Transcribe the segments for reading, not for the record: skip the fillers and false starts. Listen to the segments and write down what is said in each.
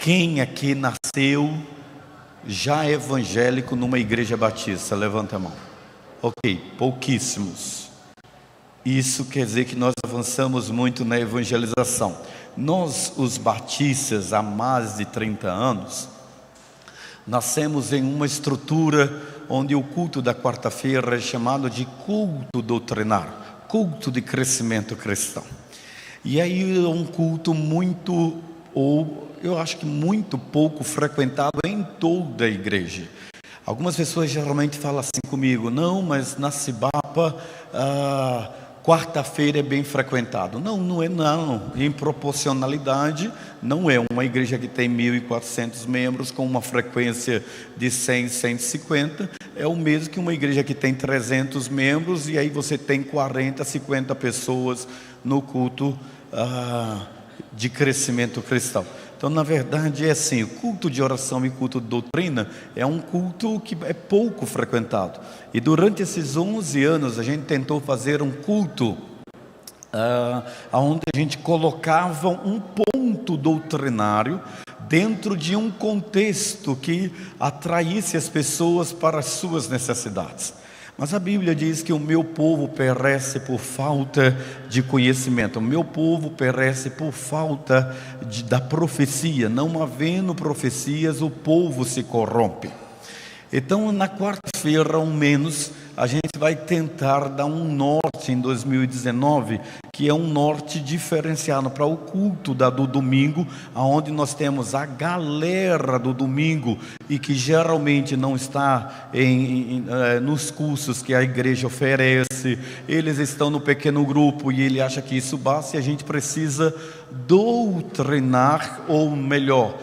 Quem aqui nasceu já evangélico numa igreja batista? Levanta a mão. Ok, pouquíssimos. Isso quer dizer que nós avançamos muito na evangelização. Nós, os batistas, há mais de 30 anos, nascemos em uma estrutura onde o culto da quarta-feira é chamado de culto doutrinar, culto de crescimento cristão. E aí é um culto muito, ou eu acho que muito pouco frequentado em toda a igreja. Algumas pessoas geralmente falam assim comigo: não, mas na Cibapa quarta-feira é bem frequentado. Não é não. Em proporcionalidade, não é. Uma igreja que tem 1.400 membros com uma frequência de 100, 150 é o mesmo que uma igreja que tem 300 membros e aí você tem 40, 50 pessoas no culto de crescimento cristão. Então, na verdade, é assim: o culto de oração e culto de doutrina é um culto que é pouco frequentado. E durante esses 11 anos, a gente tentou fazer um culto onde a gente colocava um ponto doutrinário dentro de um contexto que atraísse as pessoas para as suas necessidades. Mas a Bíblia diz que o meu povo perece por falta de conhecimento. O meu povo perece por falta da profecia. Não havendo profecias, o povo se corrompe. Então, na quarta-feira, ao menos, a gente vai tentar dar um norte em 2019, que é um norte diferenciado para o culto do domingo, onde nós temos a galera do domingo e que geralmente não está nos cursos que a igreja oferece. Eles estão no pequeno grupo e ele acha que isso basta, e a gente precisa doutrinar, ou melhor,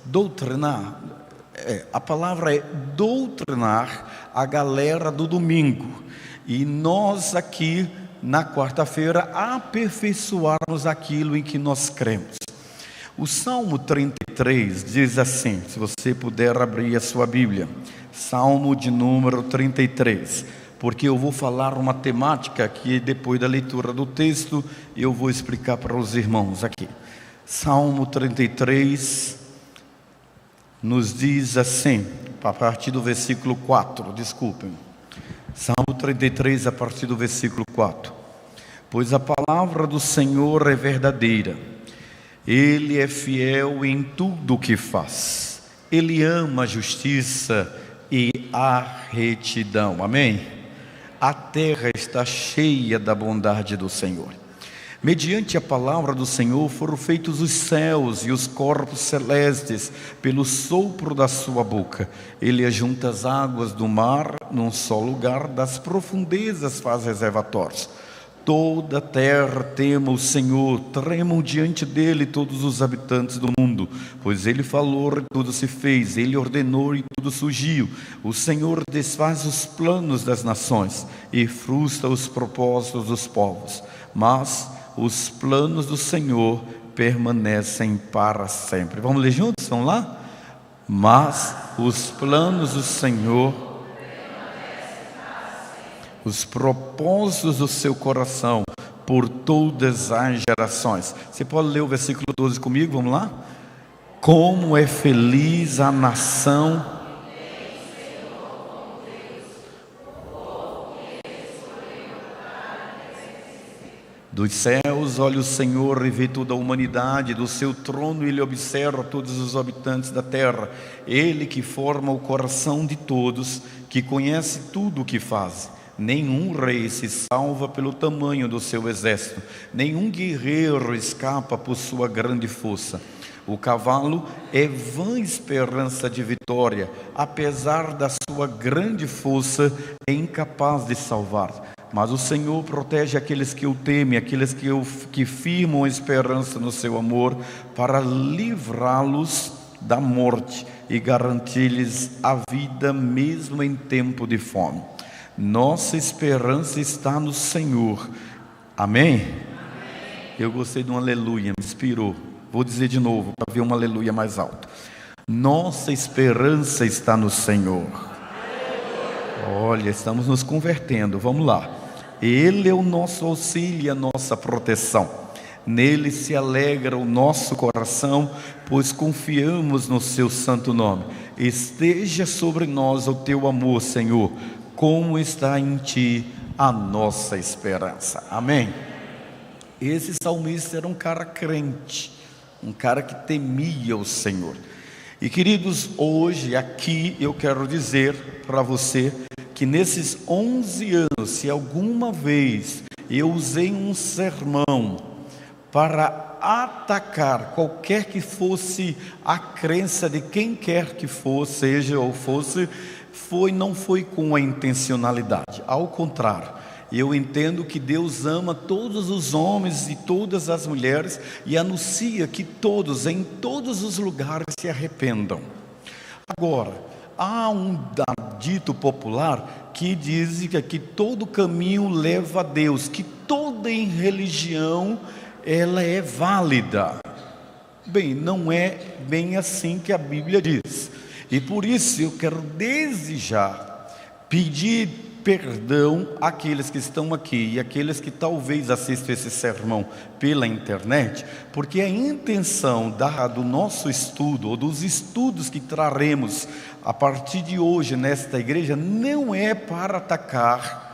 doutrinar. A palavra é doutrinar a galera do domingo. E nós aqui na quarta-feira aperfeiçoarmos aquilo em que nós cremos. O Salmo 33 diz assim, se você puder abrir a sua Bíblia, Salmo de número 33, porque eu vou falar uma temática que depois da leitura do texto eu vou explicar para os irmãos aqui. Salmo 33 nos diz assim, a partir do versículo 4, desculpem. Salmo 33, a partir do versículo 4. Pois a palavra do Senhor é verdadeira, Ele é fiel em tudo o que faz, Ele ama a justiça e a retidão. Amém? A terra está cheia da bondade do Senhor. Mediante a palavra do Senhor foram feitos os céus e os corpos celestes, pelo sopro da sua boca. Ele ajunta as águas do mar num só lugar, das profundezas faz reservatórios. Toda a terra tema o Senhor, tremam diante dele todos os habitantes do mundo, pois ele falou e tudo se fez, ele ordenou e tudo surgiu. O Senhor desfaz os planos das nações e frustra os propósitos dos povos, mas os planos do Senhor permanecem para sempre. Vamos ler juntos? Vamos lá? Mas os planos do Senhor, os propósitos do seu coração por todas as gerações. Você pode ler o versículo 12 comigo? Vamos lá? Como é feliz a nação dos céus, olha o Senhor e vê toda a humanidade, do seu trono ele observa todos os habitantes da terra. Ele que forma o coração de todos, que conhece tudo o que faz. Nenhum rei se salva pelo tamanho do seu exército, nenhum guerreiro escapa por sua grande força. O cavalo é vã esperança de vitória, apesar da sua grande força, é incapaz de salvar. Mas o Senhor protege aqueles que o temem, aqueles que firmam a esperança no seu amor, para livrá-los da morte e garantir-lhes a vida mesmo em tempo de fome. Nossa esperança está no Senhor. Amém? Amém. Eu gostei de um aleluia, me inspirou. Vou dizer de novo, para ver um aleluia mais alto. Nossa esperança está no Senhor. Olha, estamos nos convertendo, vamos lá. Ele é o nosso auxílio e a nossa proteção. Nele se alegra o nosso coração, pois confiamos no seu santo nome. Esteja sobre nós o teu amor, Senhor, como está em ti a nossa esperança. Amém. Esse salmista era um cara crente, um cara que temia o Senhor. E queridos, hoje aqui eu quero dizer para você que nesses 11 anos, se alguma vez eu usei um sermão para atacar qualquer que fosse a crença de quem quer que fosse, seja ou fosse, não foi com a intencionalidade. Ao contrário, eu entendo que Deus ama todos os homens e todas as mulheres e anuncia que todos, em todos os lugares, se arrependam. Agora, há um dito popular que diz que todo caminho leva a Deus, que toda religião ela é válida. Bem, não é bem assim que a Bíblia diz. E por isso eu quero desde já pedir perdão àqueles que estão aqui e àqueles que talvez assistam esse sermão pela internet, porque a intenção do nosso estudo, ou dos estudos que traremos a partir de hoje nesta igreja, não é para atacar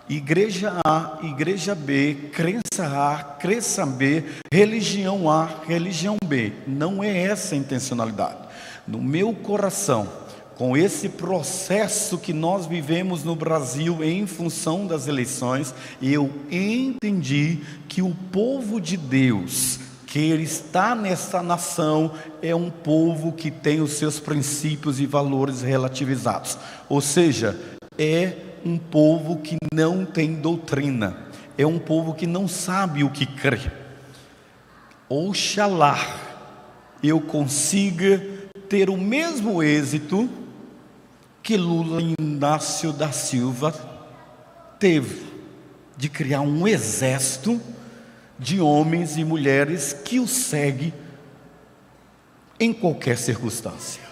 igreja A, igreja B, crença A, crença B, religião A, religião B. Não é essa a intencionalidade. No meu coração, com esse processo que nós vivemos no Brasil em função das eleições, eu entendi que o povo de Deus, que ele está nessa nação, é um povo que tem os seus princípios e valores relativizados. Ou seja, é um povo que não tem doutrina, é um povo que não sabe o que crê. Oxalá eu consiga ter o mesmo êxito que Lula Inácio da Silva teve, de criar um exército de homens e mulheres que o segue em qualquer circunstância.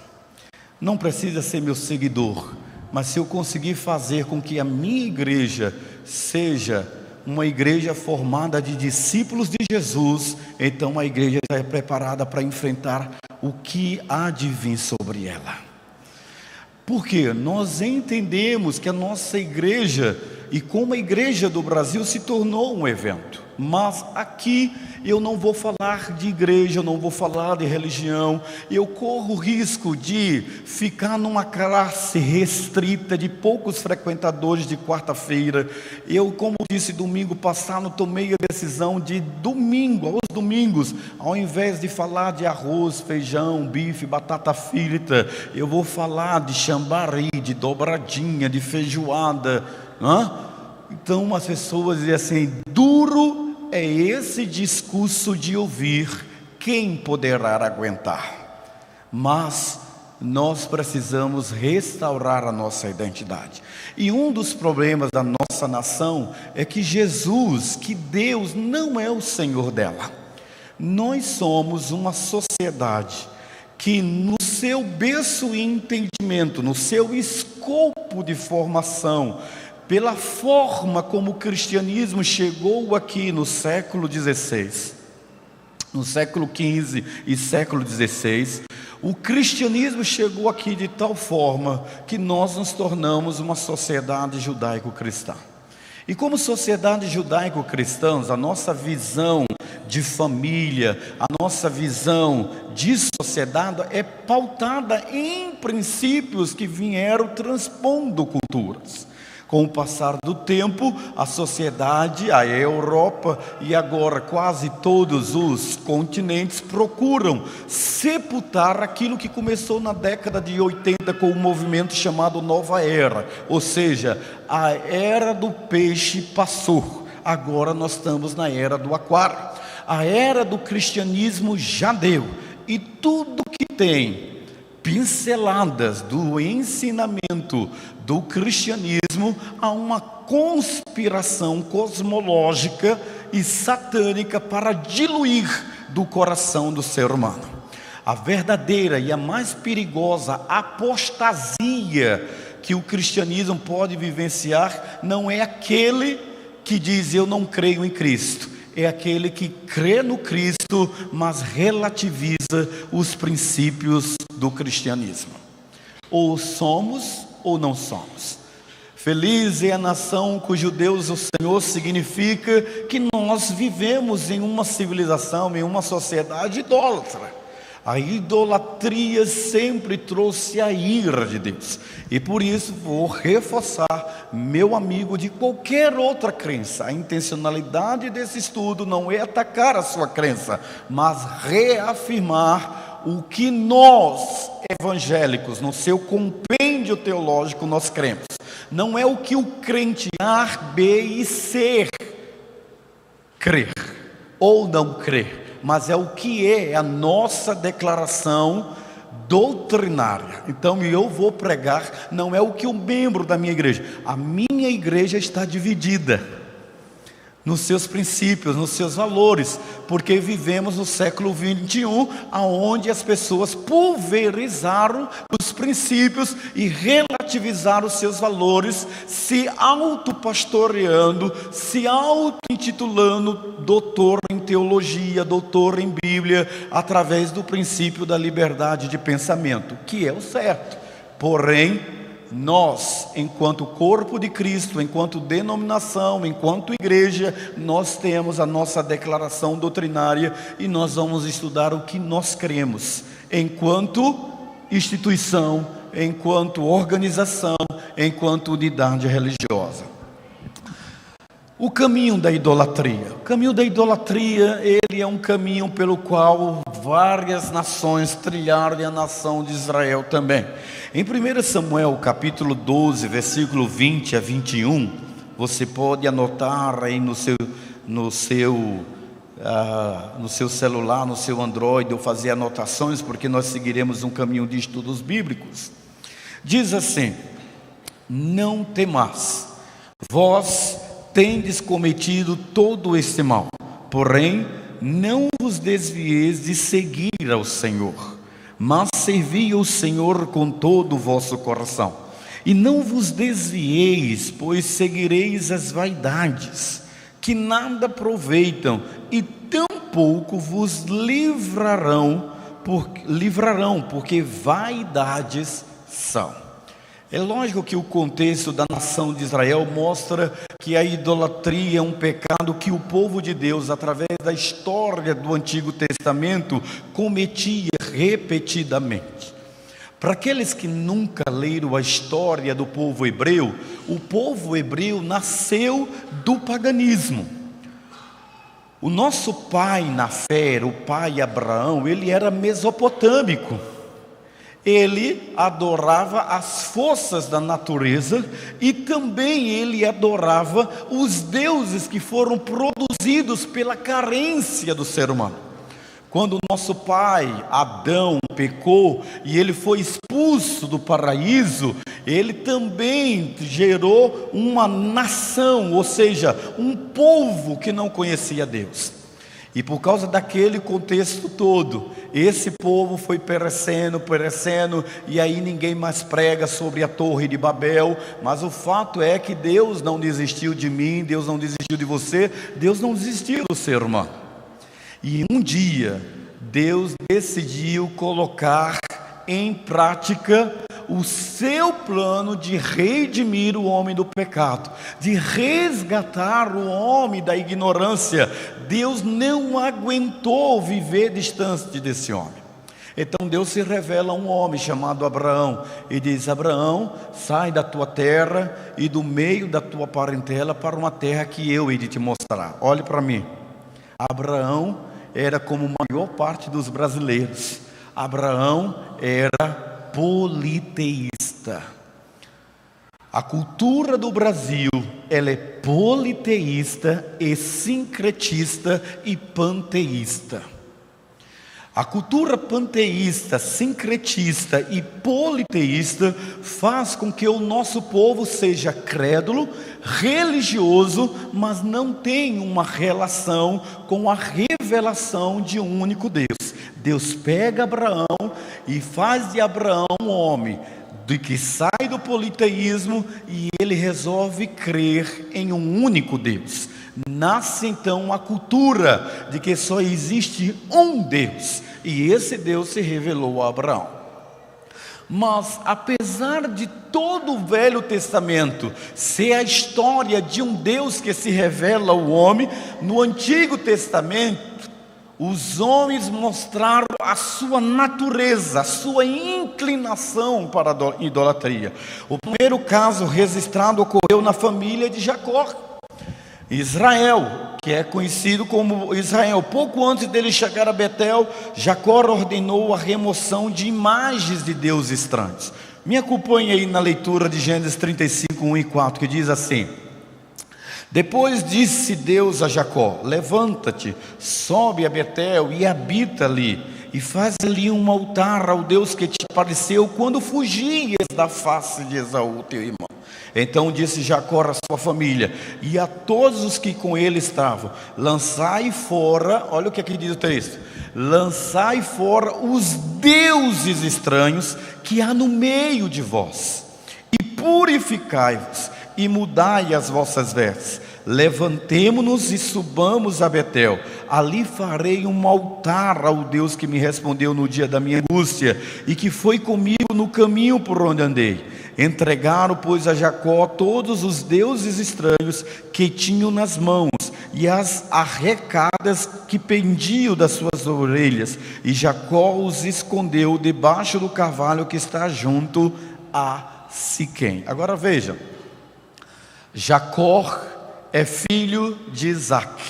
Não precisa ser meu seguidor, mas se eu conseguir fazer com que a minha igreja seja uma igreja formada de discípulos de Jesus, então a igreja já é preparada para enfrentar o que há de vir sobre ela. Porque nós entendemos que a nossa igreja, e como a igreja do Brasil, se tornou um evento. Mas aqui eu não vou falar de igreja, eu não vou falar de religião. Eu corro o risco de ficar numa classe restrita de poucos frequentadores de quarta-feira. Eu, como disse domingo passado, tomei a decisão de aos domingos, ao invés de falar de arroz, feijão, bife, batata frita, eu vou falar de chambari, de dobradinha, de feijoada. Então as pessoas dizem assim: duro é esse discurso de ouvir, quem poderá aguentar? Mas nós precisamos restaurar a nossa identidade. E um dos problemas da nossa nação é que Jesus, que Deus não é o Senhor dela. Nós somos uma sociedade que no seu berço e entendimento, no seu escopo de formação, pela forma como o cristianismo chegou aqui no século XVI, no século XV e século XVI, o cristianismo chegou aqui de tal forma que nós nos tornamos uma sociedade judaico-cristã. E como sociedade judaico-cristã, a nossa visão de família, a nossa visão de sociedade é pautada em princípios que vieram transpondo culturas. Com o passar do tempo, a sociedade, a Europa e agora quase todos os continentes procuram sepultar aquilo que começou na década de 80 com o movimento chamado Nova Era. Ou seja, a era do peixe passou, agora nós estamos na era do aquário. A era do cristianismo já deu, e tudo que tem pinceladas do ensinamento do cristianismo há uma conspiração cosmológica e satânica para diluir do coração do ser humano. A verdadeira e a mais perigosa apostasia que o cristianismo pode vivenciar não é aquele que diz: eu não creio em Cristo. é aquele que crê no Cristo, mas relativiza os princípios do cristianismo. Ou somos ou não somos. Feliz é a nação cujo Deus, o Senhor, significa que nós vivemos em uma civilização, em uma sociedade idólatra. A idolatria sempre trouxe a ira de Deus. E por isso vou reforçar, meu amigo, de qualquer outra crença. A intencionalidade desse estudo não é atacar a sua crença, mas reafirmar o que nós, evangélicos, no seu compêndio teológico, nós cremos. Não é o que o crente A, B e C crer ou não crer, mas é o que é a nossa declaração doutrinária. Então eu vou pregar, não é o que o membro da minha igreja. A minha igreja está dividida nos seus princípios, nos seus valores, porque vivemos no século 21, onde as pessoas pulverizaram os princípios e relativizaram os seus valores, se autopastoreando, se auto-intitulando doutor em teologia, doutor em Bíblia, através do princípio da liberdade de pensamento, que é o certo. Porém, nós, enquanto corpo de Cristo, enquanto denominação, enquanto igreja, nós temos a nossa declaração doutrinária e nós vamos estudar o que nós cremos, enquanto instituição, enquanto organização, enquanto unidade religiosa. O caminho da idolatria. O caminho da idolatria, ele é um caminho pelo qual várias nações trilharam, e a nação de Israel também. Em 1 Samuel capítulo 12, versículo 20 a 21, você pode anotar aí no seu celular, no seu Android, ou fazer anotações, porque nós seguiremos um caminho de estudos bíblicos. Diz assim: não temais, vós tendes cometido todo este mal, porém não vos desvieis de seguir ao Senhor, mas servi ao Senhor com todo o vosso coração, e não vos desvieis, pois seguireis as vaidades, que nada aproveitam, e tampouco vos livrarão, porque vaidades são. É lógico que o contexto da nação de Israel mostra que a idolatria é um pecado que o povo de Deus, através da história do Antigo Testamento, cometia repetidamente. Para aqueles que nunca leram a história do povo hebreu, o povo hebreu nasceu do paganismo. O nosso pai na fé, o pai Abraão, ele era mesopotâmico. Ele adorava as forças da natureza e também ele adorava os deuses que foram produzidos pela carência do ser humano. Quando o nosso pai Adão pecou e ele foi expulso do paraíso, ele também gerou uma nação, ou seja, um povo que não conhecia Deus. E por causa daquele contexto todo, esse povo foi perecendo, e aí ninguém mais prega sobre a Torre de Babel. Mas o fato é que Deus não desistiu de mim, Deus não desistiu de você, Deus não desistiu do ser humano. E um dia, Deus decidiu colocar em prática o seu plano de redimir o homem do pecado, de resgatar o homem da ignorância. Deus não aguentou viver distante desse homem. Então Deus se revela a um homem chamado Abraão e diz: Abraão, sai da tua terra e do meio da tua parentela para uma terra que eu hei de te mostrar. Olhe para mim. Abraão era como a maior parte dos brasileiros. Abraão era politeísta. A cultura do Brasil, ela é politeísta e sincretista e panteísta. A cultura panteísta, sincretista e politeísta faz com que o nosso povo seja crédulo, religioso, mas não tenha uma relação com a revelação de um único Deus. Deus pega Abraão e faz de Abraão um homem de que sai do politeísmo e ele resolve crer em um único Deus. nasce então a cultura de que só existe um Deus, e esse Deus se revelou a Abraão. Mas apesar de todo o Velho Testamento ser a história de um Deus que se revela ao homem, no Antigo Testamento os homens mostraram a sua natureza, a sua inclinação para a idolatria. O primeiro caso registrado ocorreu na família de Jacó. Israel, que é conhecido como Israel, pouco antes dele chegar a Betel, Jacó ordenou a remoção de imagens de deuses estranhos. Me acompanhe aí na leitura de Gênesis 35, 1 e 4, que diz assim: depois disse Deus a Jacó: levanta-te, sobe a Betel e habita ali, e faz ali um altar ao Deus que te apareceu quando fugias da face de Esaú teu irmão. Então disse Jacó à sua família e a todos os que com ele estavam: lançai fora, olha o que aqui diz o texto: lançai fora os deuses estranhos que há no meio de vós, e purificai-vos, e mudai as vossas vestes. Levantemo-nos e subamos a Betel, ali farei um altar ao Deus que me respondeu no dia da minha angústia, e que foi comigo no caminho por onde andei. Entregaram, pois, a Jacó todos os deuses estranhos que tinham nas mãos, e as arrecadas que pendiam das suas orelhas, e Jacó os escondeu debaixo do carvalho que está junto a Siquém. Agora veja, Jacó é filho de Isaac,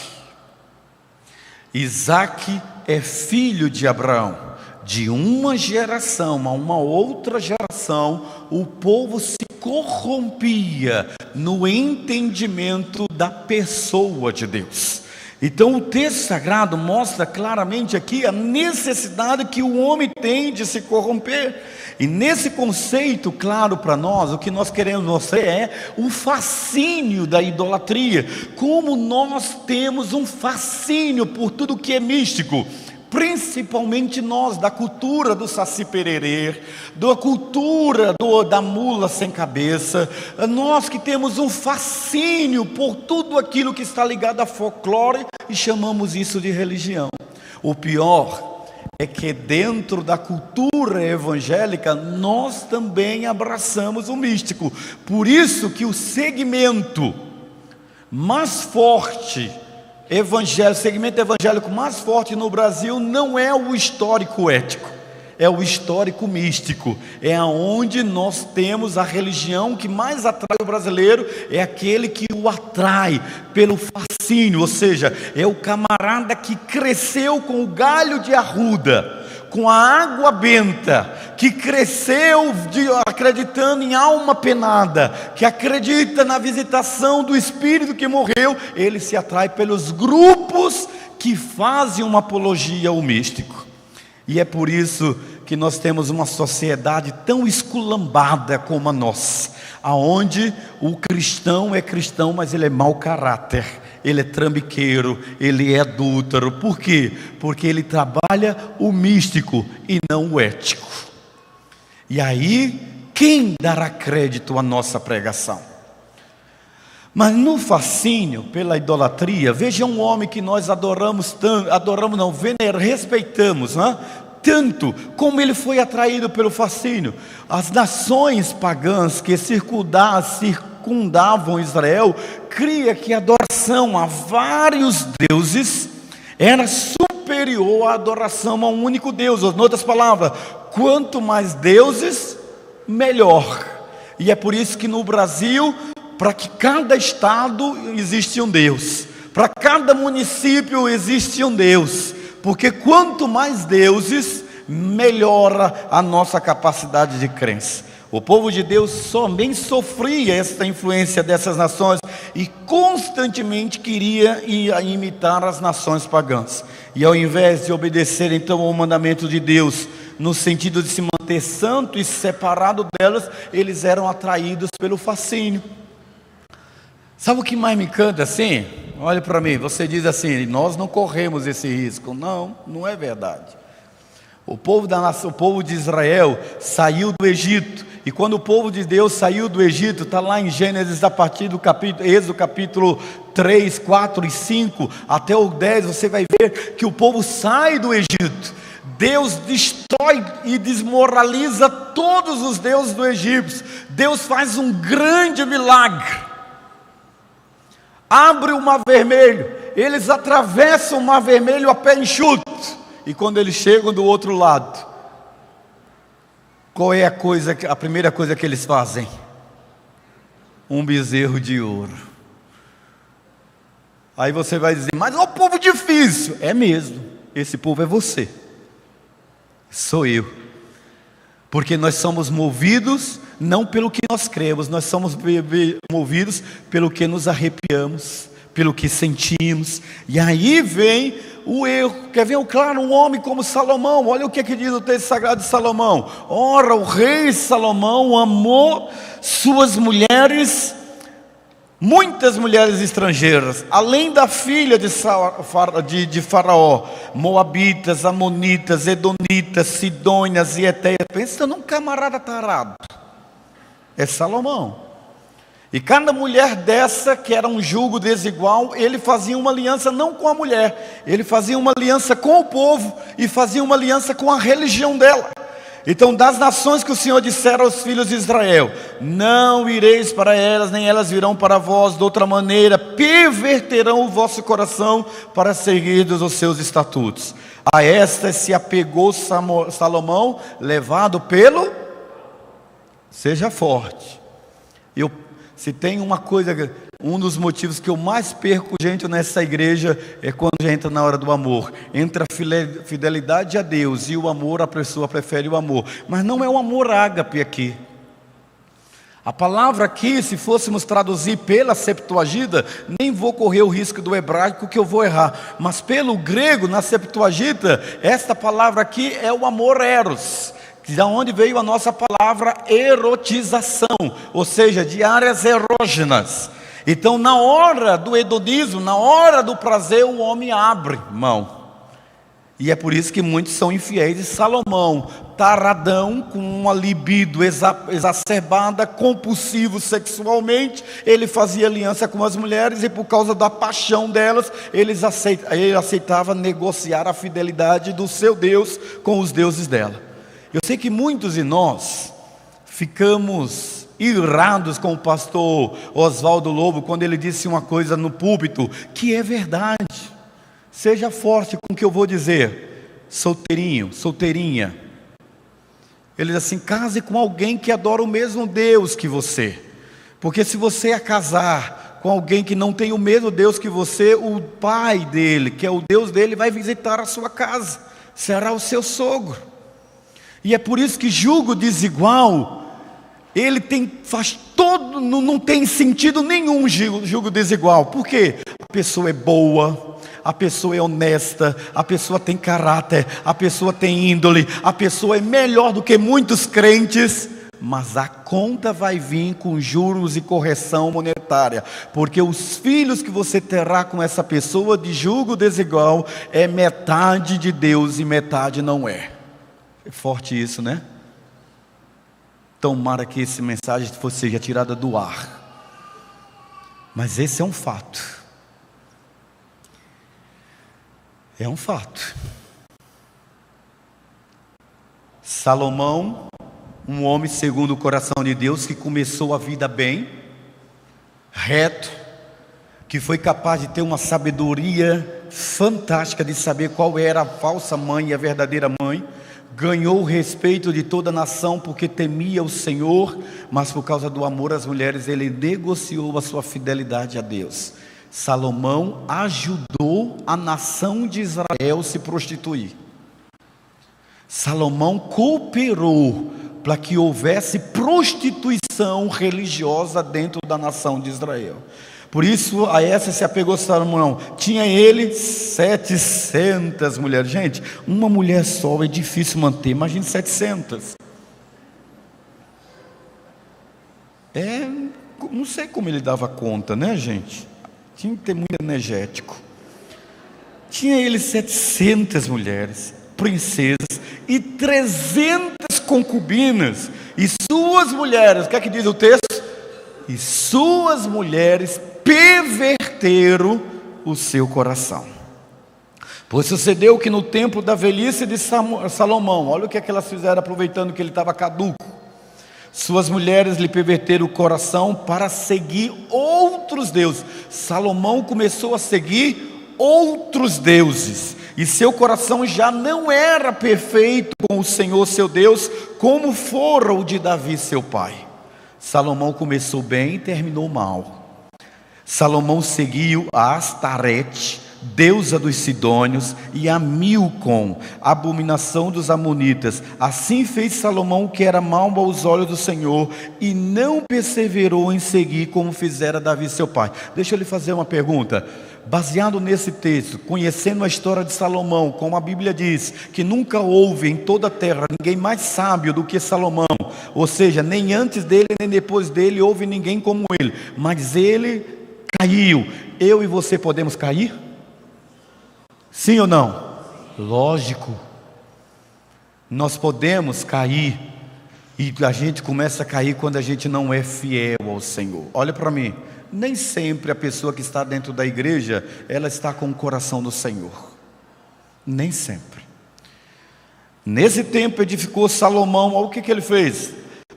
Isaac é filho de Abraão. De uma geração a uma outra geração, o povo se corrompia no entendimento da pessoa de Deus. Então o texto sagrado mostra claramente aqui a necessidade que o homem tem de se corromper. E nesse conceito claro para nós, o que nós queremos mostrar é o fascínio da idolatria. Como nós temos um fascínio por tudo que é místico, principalmente nós, da cultura do Saci Pererê, da cultura da mula sem cabeça, nós que temos um fascínio por tudo aquilo que está ligado a folclore e chamamos isso de religião. O pior é que dentro da cultura evangélica nós também abraçamos o místico. Por isso que o segmento mais forte segmento evangélico mais forte no Brasil não é o histórico ético, é o histórico místico. É aonde nós temos a religião que mais atrai o brasileiro, é aquele que o atrai pelo fascínio, ou seja, é o camarada que cresceu com o galho de arruda, com a água benta, que cresceu acreditando em alma penada, que acredita na visitação do espírito que morreu. Ele se atrai pelos grupos que fazem uma apologia ao místico. E é por isso que nós temos uma sociedade tão esculambada como a nossa, aonde o cristão é cristão, mas ele é mau caráter, ele é trambiqueiro, ele é adúltero. Por quê? Porque ele trabalha o místico e não o ético. E aí, quem dará crédito à nossa pregação? Mas no fascínio pela idolatria, veja um homem que nós respeitamos, né? Tanto como ele foi atraído pelo fascínio. As nações pagãs que circundavam Israel cria que a adoração a vários deuses era superior à adoração a um único Deus. Em outras palavras, quanto mais deuses, melhor. E é por isso que no Brasil, para que cada estado existe um Deus, para cada município existe um Deus, porque quanto mais deuses, melhora a nossa capacidade de crença. O povo de Deus somente sofria essa influência dessas nações e constantemente queria imitar as nações pagãs. E ao invés de obedecer então ao mandamento de Deus, no sentido de se manter santo e separado delas, eles eram atraídos pelo fascínio. Sabe o que mais me encanta assim? Olha para mim, você diz assim: nós não corremos esse risco. Não, não é verdade. O povo de Israel saiu do Egito, e quando o povo de Deus saiu do Egito, está lá em Gênesis, a partir do Êxodo capítulo 3, 4 e 5 até o 10, você vai ver que o povo sai do Egito. Deus destrói e desmoraliza todos os deuses do Egito. Deus faz um grande milagre. Abre o Mar Vermelho. Eles atravessam o Mar Vermelho a pé enxuto. E quando eles chegam do outro lado, qual é a primeira coisa que eles fazem? Um bezerro de ouro. Aí você vai dizer, mas é um povo difícil. É mesmo, esse povo é você. Sou eu. Porque nós somos movidos não pelo que nós cremos, nós somos movidos pelo que nos arrepiamos, pelo que sentimos. E aí vem o erro. Quer ver claro, um homem como Salomão? Olha o que diz o texto sagrado de Salomão. Ora, o rei Salomão amou suas mulheres, muitas mulheres estrangeiras, além da filha de Faraó, moabitas, amonitas, edonitas, sidônias e etéias. Pensa num camarada tarado. É Salomão. E cada mulher dessa, que era um jugo desigual, ele fazia uma aliança não com a mulher, ele fazia uma aliança com o povo e fazia uma aliança com a religião dela. Então, das nações que o Senhor dissera aos filhos de Israel, não ireis para elas, nem elas virão para vós, de outra maneira perverterão o vosso coração para seguir os seus estatutos. A estas se apegou Salomão, levado pelo... Seja forte. Se tem uma coisa, um dos motivos que eu mais perco gente nessa igreja é quando já entra na hora do amor. Entre a fidelidade a Deus e o amor, a pessoa prefere o amor. Mas não é o amor ágape aqui. A palavra aqui, se fôssemos traduzir pela Septuaginta, nem vou correr o risco do hebraico que eu vou errar. Mas pelo grego, na Septuaginta, esta palavra aqui é o amor eros. Da onde veio a nossa palavra erotização, ou seja, de áreas erógenas. Então, na hora do hedonismo, na hora do prazer, o homem abre mão. E é por isso que muitos são infiéis. E Salomão, taradão, com uma libido exacerbada, compulsivo sexualmente, ele fazia aliança com as mulheres e por causa da paixão delas, ele aceitava negociar a fidelidade do seu Deus com os deuses dela. Eu sei que muitos de nós ficamos irados com o pastor Oswaldo Lobo quando ele disse uma coisa no púlpito que é verdade. Seja forte com o que eu vou dizer. Solteirinho, solteirinha. Ele diz assim, case com alguém que adora o mesmo Deus que você. Porque se você casar com alguém que não tem o mesmo Deus que você, o pai dele, que é o Deus dele, vai visitar a sua casa. Será o seu sogro. E é por isso que jugo desigual, ele não tem sentido nenhum jugo desigual. Por quê? A pessoa é boa, a pessoa é honesta, a pessoa tem caráter, a pessoa tem índole, a pessoa é melhor do que muitos crentes, mas a conta vai vir com juros e correção monetária, porque os filhos que você terá com essa pessoa de jugo desigual é metade de Deus e metade não é. É forte isso, né? Tomara que essa mensagem seja tirada do ar. Mas esse é um fato. É um fato. Salomão, um homem segundo o coração de Deus, que começou a vida bem, reto, que foi capaz de ter uma sabedoria fantástica de saber qual era a falsa mãe e a verdadeira mãe. Ganhou o respeito de toda a nação porque temia o Senhor, mas por causa do amor às mulheres, ele negociou a sua fidelidade a Deus. Salomão ajudou a nação de Israel a se prostituir. Salomão cooperou para que houvesse prostituição religiosa dentro da nação de Israel. Por isso, a essa se apegou Salomão. Tinha ele 700 mulheres. Gente, uma mulher só é difícil manter. Imagine 700. Não sei como ele dava conta, né, gente? Tinha que ter muito energético. Tinha ele 700 mulheres, princesas, e 300 concubinas. E suas mulheres, o que é que diz o texto? E suas mulheres pervertidas perverteram o seu coração. Pois sucedeu que no tempo da velhice de Salomão, olha o que é que elas fizeram aproveitando que ele estava caduco. Suas mulheres lhe perverteram o coração para seguir outros deuses. Salomão começou a seguir outros deuses, e seu coração já não era perfeito com o Senhor seu Deus, como fora o de Davi seu pai. Salomão começou bem e terminou mal. Salomão seguiu a Astarete, deusa dos sidônios, e a Milcom, abominação dos amonitas. Assim fez Salomão o que era mal aos olhos do Senhor, e não perseverou em seguir como fizera Davi seu pai. Deixa eu lhe fazer uma pergunta. Baseado nesse texto, conhecendo a história de Salomão, como a Bíblia diz, que nunca houve em toda a terra ninguém mais sábio do que Salomão, ou seja, nem antes dele nem depois dele houve ninguém como ele, mas ele caiu. Eu e você podemos cair? Sim ou não? Lógico. Nós podemos cair, e a gente começa a cair quando a gente não é fiel ao Senhor. Olha para mim, nem sempre a pessoa que está dentro da igreja, ela está com o coração do Senhor. Nem sempre. Nesse tempo edificou Salomão, olha o que ele fez: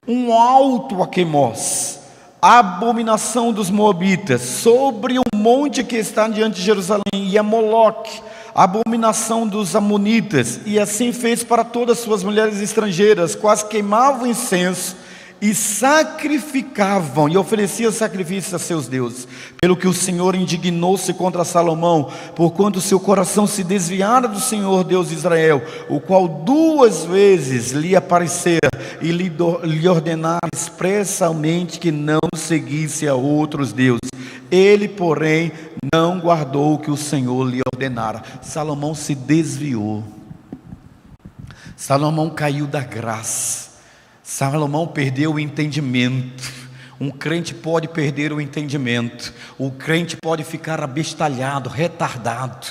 um alto a Queimós, a abominação dos moabitas, sobre o monte que está diante de Jerusalém, e a Moloque, a abominação dos amonitas. E assim fez para todas as suas mulheres estrangeiras, quase queimavam incenso e sacrificavam e ofereciam sacrifícios a seus deuses. Pelo que o Senhor indignou-se contra Salomão, porquanto seu coração se desviara do Senhor Deus de Israel, o qual 2 vezes lhe aparecera e lhe ordenara expressamente que não seguisse a outros deuses. Ele, porém, não guardou o que o Senhor lhe ordenara. Salomão se desviou. Salomão caiu da graça. Salomão perdeu o entendimento. Um crente pode perder o entendimento. O crente pode ficar abestalhado, retardado.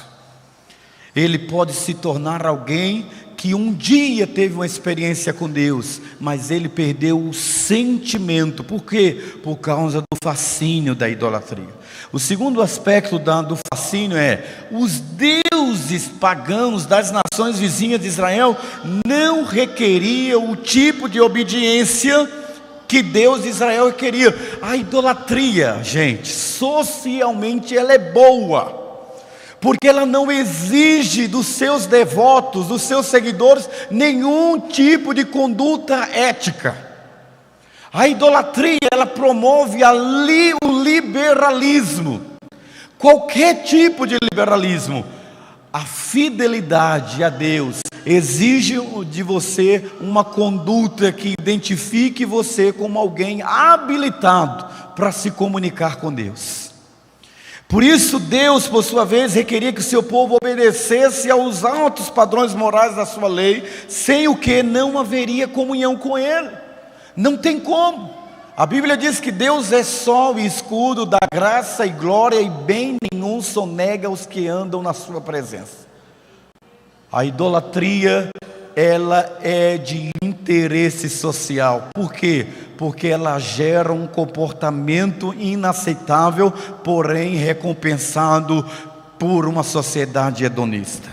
Ele pode se tornar alguém que um dia teve uma experiência com Deus, mas ele perdeu o sentimento. Por quê? Por causa do fascínio da idolatria. O segundo aspecto do fascínio é: os deuses pagãos das nações vizinhas de Israel não requeriam o tipo de obediência que Deus de Israel requeria. A idolatria, gente, socialmente ela é boa, porque ela não exige dos seus devotos, dos seus seguidores, nenhum tipo de conduta ética. A idolatria, ela promove o liberalismo, qualquer tipo de liberalismo. A fidelidade a Deus exige de você uma conduta que identifique você como alguém habilitado para se comunicar com Deus. Por isso Deus, por sua vez, requeria que o seu povo obedecesse aos altos padrões morais da sua lei, sem o que não haveria comunhão com Ele. Não tem como. A Bíblia diz que Deus é sol e escudo da graça e glória, e bem nenhum sonega os que andam na sua presença. A idolatria, ela é de interesse social. Por quê? Porque ela gera um comportamento inaceitável, porém recompensado por uma sociedade hedonista.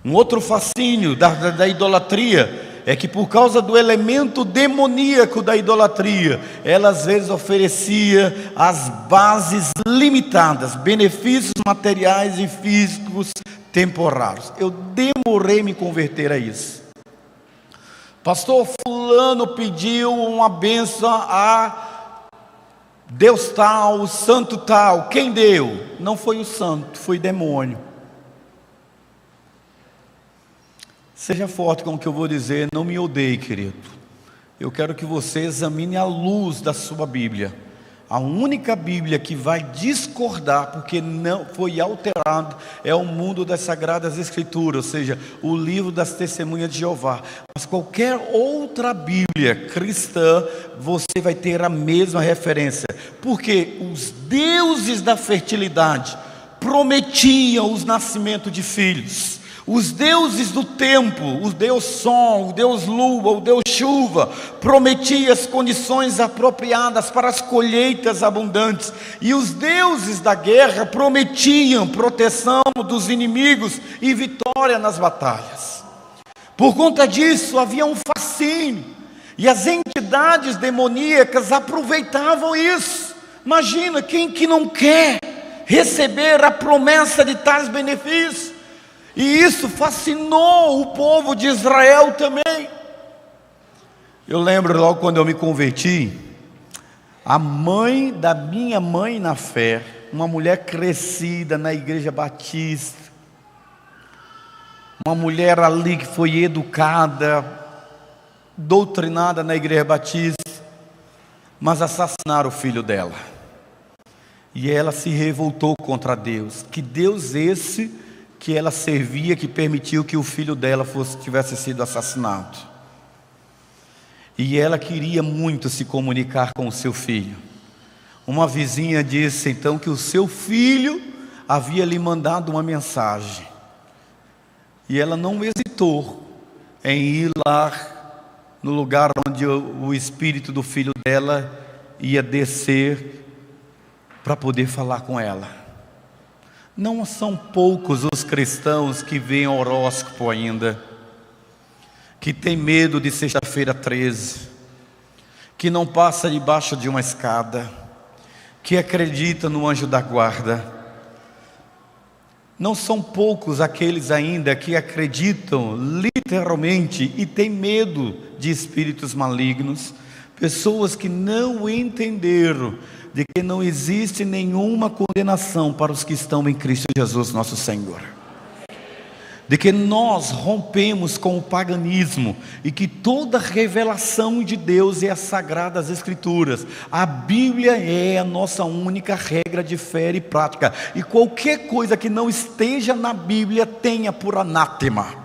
Um outro fascínio da idolatria é que, por causa do elemento demoníaco da idolatria, ela às vezes oferecia as bases limitadas, benefícios materiais e físicos temporários. Eu demorei a me converter a isso. Pastor fulano pediu uma bênção a Deus tal, santo tal. Quem deu? Não foi o santo, foi o demônio. Seja forte com o que eu vou dizer, não me odeie, querido. Eu quero que você examine a luz da sua Bíblia. A única Bíblia que vai discordar, porque não foi alterado, é o mundo das Sagradas Escrituras, ou seja, o livro das Testemunhas de Jeová. Mas qualquer outra Bíblia cristã, você vai ter a mesma referência. Porque os deuses da fertilidade prometiam os nascimentos de filhos. Os deuses do tempo, o Deus Sol, o Deus Lua, o Deus Chuva, prometiam as condições apropriadas para as colheitas abundantes. E os deuses da guerra prometiam proteção dos inimigos e vitória nas batalhas. Por conta disso havia um fascínio, e as entidades demoníacas aproveitavam isso. Imagina, quem que não quer receber a promessa de tais benefícios? E isso fascinou o povo de Israel também. Eu lembro logo quando eu me converti, a mãe da minha mãe na fé, uma mulher crescida na igreja batista, uma mulher ali que foi educada, doutrinada na igreja batista, mas assassinaram o filho dela. E ela se revoltou contra Deus. Que Deus esse que ela servia, que permitiu que o filho dela tivesse sido assassinado? E ela queria muito se comunicar com o seu filho. Uma vizinha disse então que o seu filho havia lhe mandado uma mensagem, e ela não hesitou em ir lá no lugar onde o espírito do filho dela ia descer para poder falar com ela. Não são poucos os cristãos que veem horóscopo ainda, que tem medo de sexta-feira 13, que não passa debaixo de uma escada, que acredita no anjo da guarda. Não são poucos aqueles ainda que acreditam literalmente e têm medo de espíritos malignos. Pessoas que não entenderam de que não existe nenhuma condenação para os que estão em Cristo Jesus nosso Senhor, de que nós rompemos com o paganismo, e que toda revelação de Deus é as Sagradas Escrituras. A Bíblia é a nossa única regra de fé e prática, e qualquer coisa que não esteja na Bíblia tenha por anátema.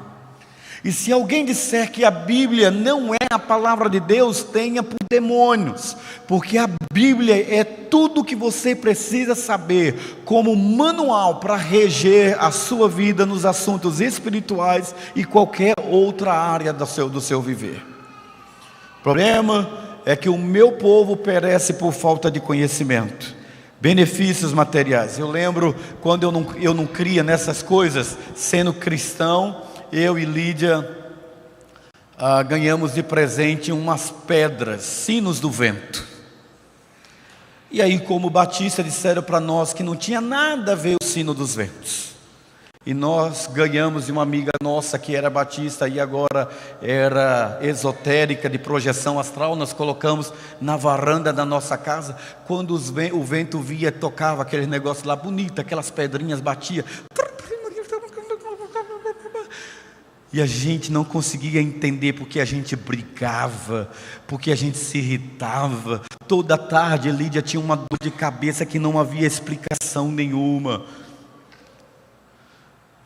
E se alguém disser que a Bíblia não é a palavra de Deus, tenha por demônios, porque a Bíblia é tudo o que você precisa saber como manual para reger a sua vida nos assuntos espirituais e qualquer outra área do seu viver. O problema é que o meu povo perece por falta de conhecimento. Benefícios materiais. Eu lembro quando eu não cria nessas coisas, sendo cristão, eu e Lídia ganhamos de presente umas pedras, sinos do vento. E aí, como batista, disseram para nós que não tinha nada a ver o sino dos ventos. E nós ganhamos de uma amiga nossa que era batista e agora era esotérica, de projeção astral. Nós colocamos na varanda da nossa casa. Quando o vento via, tocava aquele negócio lá bonito, aquelas pedrinhas batia. E a gente não conseguia entender porque a gente brigava, porque a gente se irritava. Toda tarde Lídia tinha uma dor de cabeça que não havia explicação nenhuma.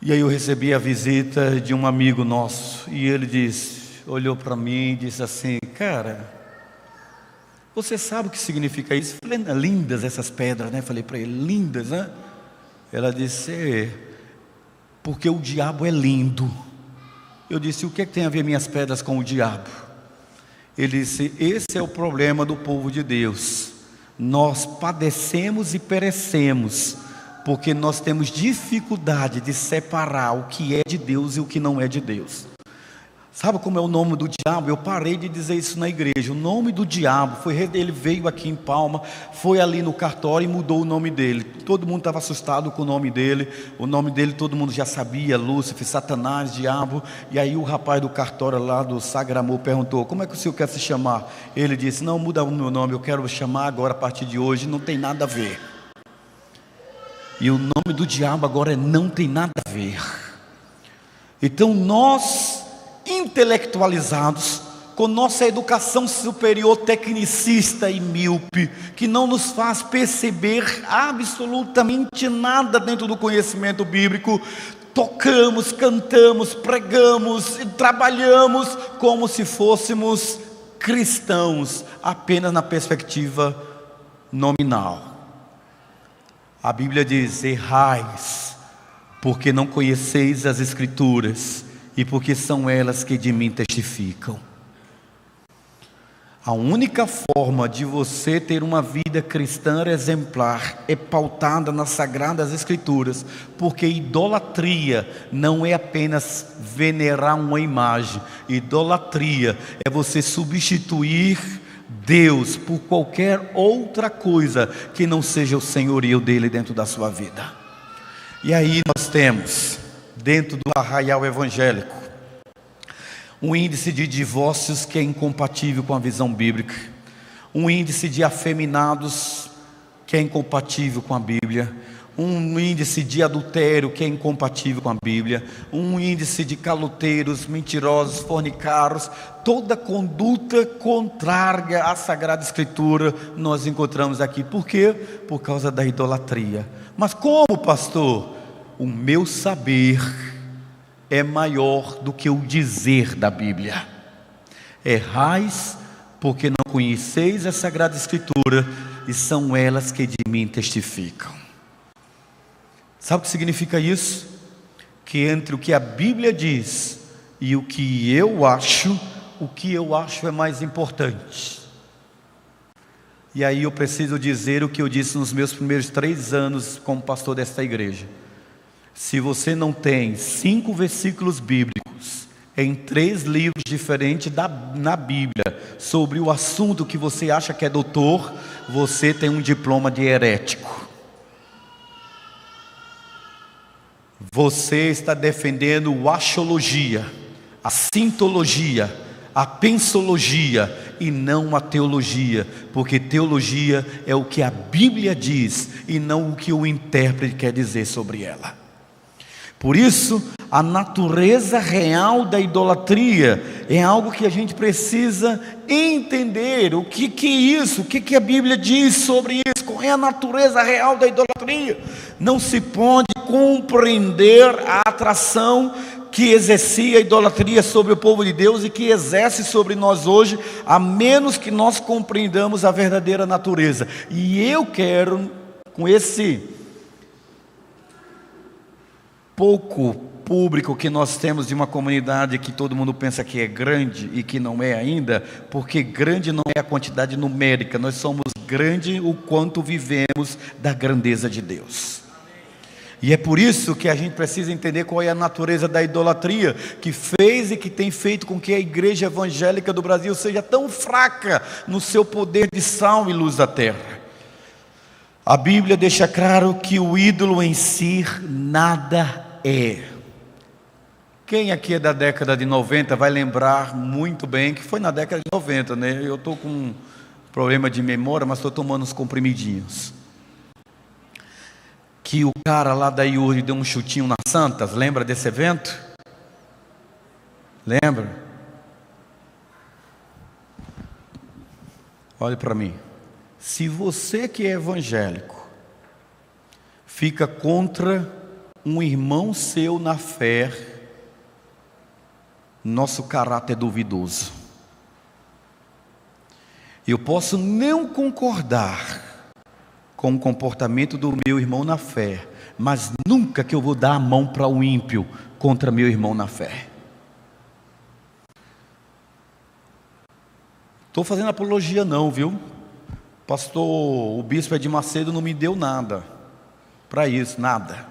E aí eu recebi a visita de um amigo nosso, e ele olhou para mim e disse assim: cara, você sabe o que significa isso? Eu falei: lindas essas pedras, né? Falei para ele: lindas, né? Ela disse: porque o diabo é lindo. Eu disse: o que é que tem a ver minhas pedras com o diabo? Ele disse: esse é o problema do povo de Deus. Nós padecemos e perecemos porque nós temos dificuldade de separar o que é de Deus e o que não é de Deus. Sabe como é o nome do diabo? Eu parei de dizer isso na igreja. O nome do diabo ele veio aqui em Palma, foi ali no cartório e mudou o nome dele. Todo mundo estava assustado com o nome dele. O nome dele todo mundo já sabia: Lúcifer, Satanás, diabo. E aí o rapaz do cartório lá do Sagramor perguntou: como é que o senhor quer se chamar? Ele disse: não, muda o meu nome, eu quero chamar agora a partir de hoje, não tem nada a ver. E o nome do diabo agora não tem nada a ver. Então nós, intelectualizados, com nossa educação superior tecnicista e míope, que não nos faz perceber absolutamente nada dentro do conhecimento bíblico, tocamos, cantamos, pregamos e trabalhamos como se fôssemos cristãos, apenas na perspectiva nominal. A Bíblia diz: errais, porque não conheceis as Escrituras, e porque são elas que de mim testificam. A única forma de você ter uma vida cristã exemplar é pautada nas Sagradas Escrituras, porque idolatria não é apenas venerar uma imagem. Idolatria é você substituir Deus por qualquer outra coisa que não seja o senhorio dele dentro da sua vida. E aí nós temos, dentro do arraial evangélico, um índice de divórcios que é incompatível com a visão bíblica, um índice de afeminados que é incompatível com a Bíblia, um índice de adultério que é incompatível com a Bíblia, um índice de caloteiros, mentirosos, fornicários, toda conduta contrária à Sagrada Escritura nós encontramos aqui. Por quê? Por causa da idolatria. Mas como, pastor? O meu saber é maior do que o dizer da Bíblia. Errais porque não conheceis a Sagrada Escritura, e são elas que de mim testificam. Sabe o que significa isso? Que entre o que a Bíblia diz e o que eu acho é mais importante. E aí eu preciso dizer o que eu disse nos meus primeiros 3 anos como pastor desta igreja. Se você não tem 5 versículos bíblicos em 3 livros diferentes na Bíblia sobre o assunto que você acha que é doutor, você tem um diploma de herético. Você está defendendo a axiologia, a sintologia, a pensologia e não a teologia, porque teologia é o que a Bíblia diz e não o que o intérprete quer dizer sobre ela. Por isso, a natureza real da idolatria é algo que a gente precisa entender. O que é isso? O que a Bíblia diz sobre isso? Qual é a natureza real da idolatria? Não se pode compreender a atração que exercia a idolatria sobre o povo de Deus e que exerce sobre nós hoje, a menos que nós compreendamos a verdadeira natureza. E eu quero, com esse pouco público que nós temos de uma comunidade que todo mundo pensa que é grande e que não é ainda, porque grande não é a quantidade numérica, nós somos grande o quanto vivemos da grandeza de Deus. E é por isso que a gente precisa entender qual é a natureza da idolatria que fez e que tem feito com que a igreja evangélica do Brasil seja tão fraca no seu poder de sal e luz da terra. A Bíblia deixa claro que o ídolo em si nada é. Quem aqui é da década de 90 vai lembrar muito bem que foi na década de 90, né? Eu estou com um problema de memória, mas estou tomando uns comprimidinhos. Que o cara lá da IURD deu um chutinho nas Santas, lembra desse evento? Lembra? Olhe para mim. Se você que é evangélico fica contra um irmão seu na fé, nosso caráter é duvidoso. Eu posso não concordar com o comportamento do meu irmão na fé, mas nunca que eu vou dar a mão para o ímpio contra meu irmão na fé. Estou fazendo apologia não, viu? Pastor, o bispo Edir Macedo não me deu nada para isso, nada.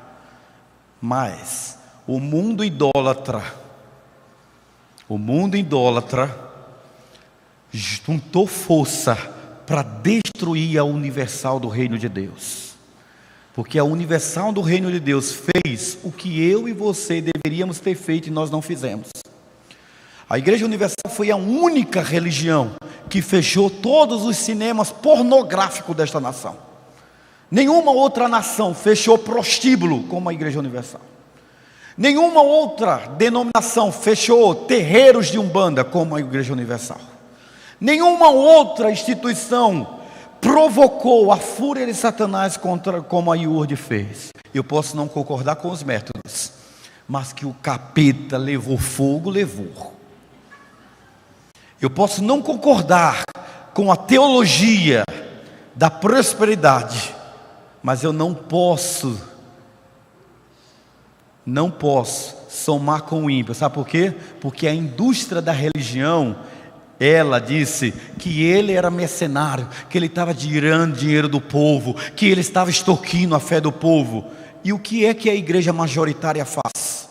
Mas o mundo idólatra juntou força para destruir a universal do reino de Deus. Porque a universal do reino de Deus fez o que eu e você deveríamos ter feito e nós não fizemos. A Igreja Universal foi a única religião que fechou todos os cinemas pornográficos desta nação. Nenhuma outra nação fechou prostíbulo como a Igreja Universal. Nenhuma outra denominação fechou terreiros de umbanda como a Igreja Universal. Nenhuma outra instituição provocou a fúria de Satanás como a IURD fez. Eu posso não concordar com os métodos, mas que o capeta levou fogo, levou. Eu posso não concordar com a teologia da prosperidade, mas eu não posso não posso somar com o ímpio. Sabe por quê? Porque a indústria da religião, ela disse que ele era mercenário, que ele estava tirando dinheiro do povo, que ele estava extorquindo a fé do povo. E o que é que a igreja majoritária faz?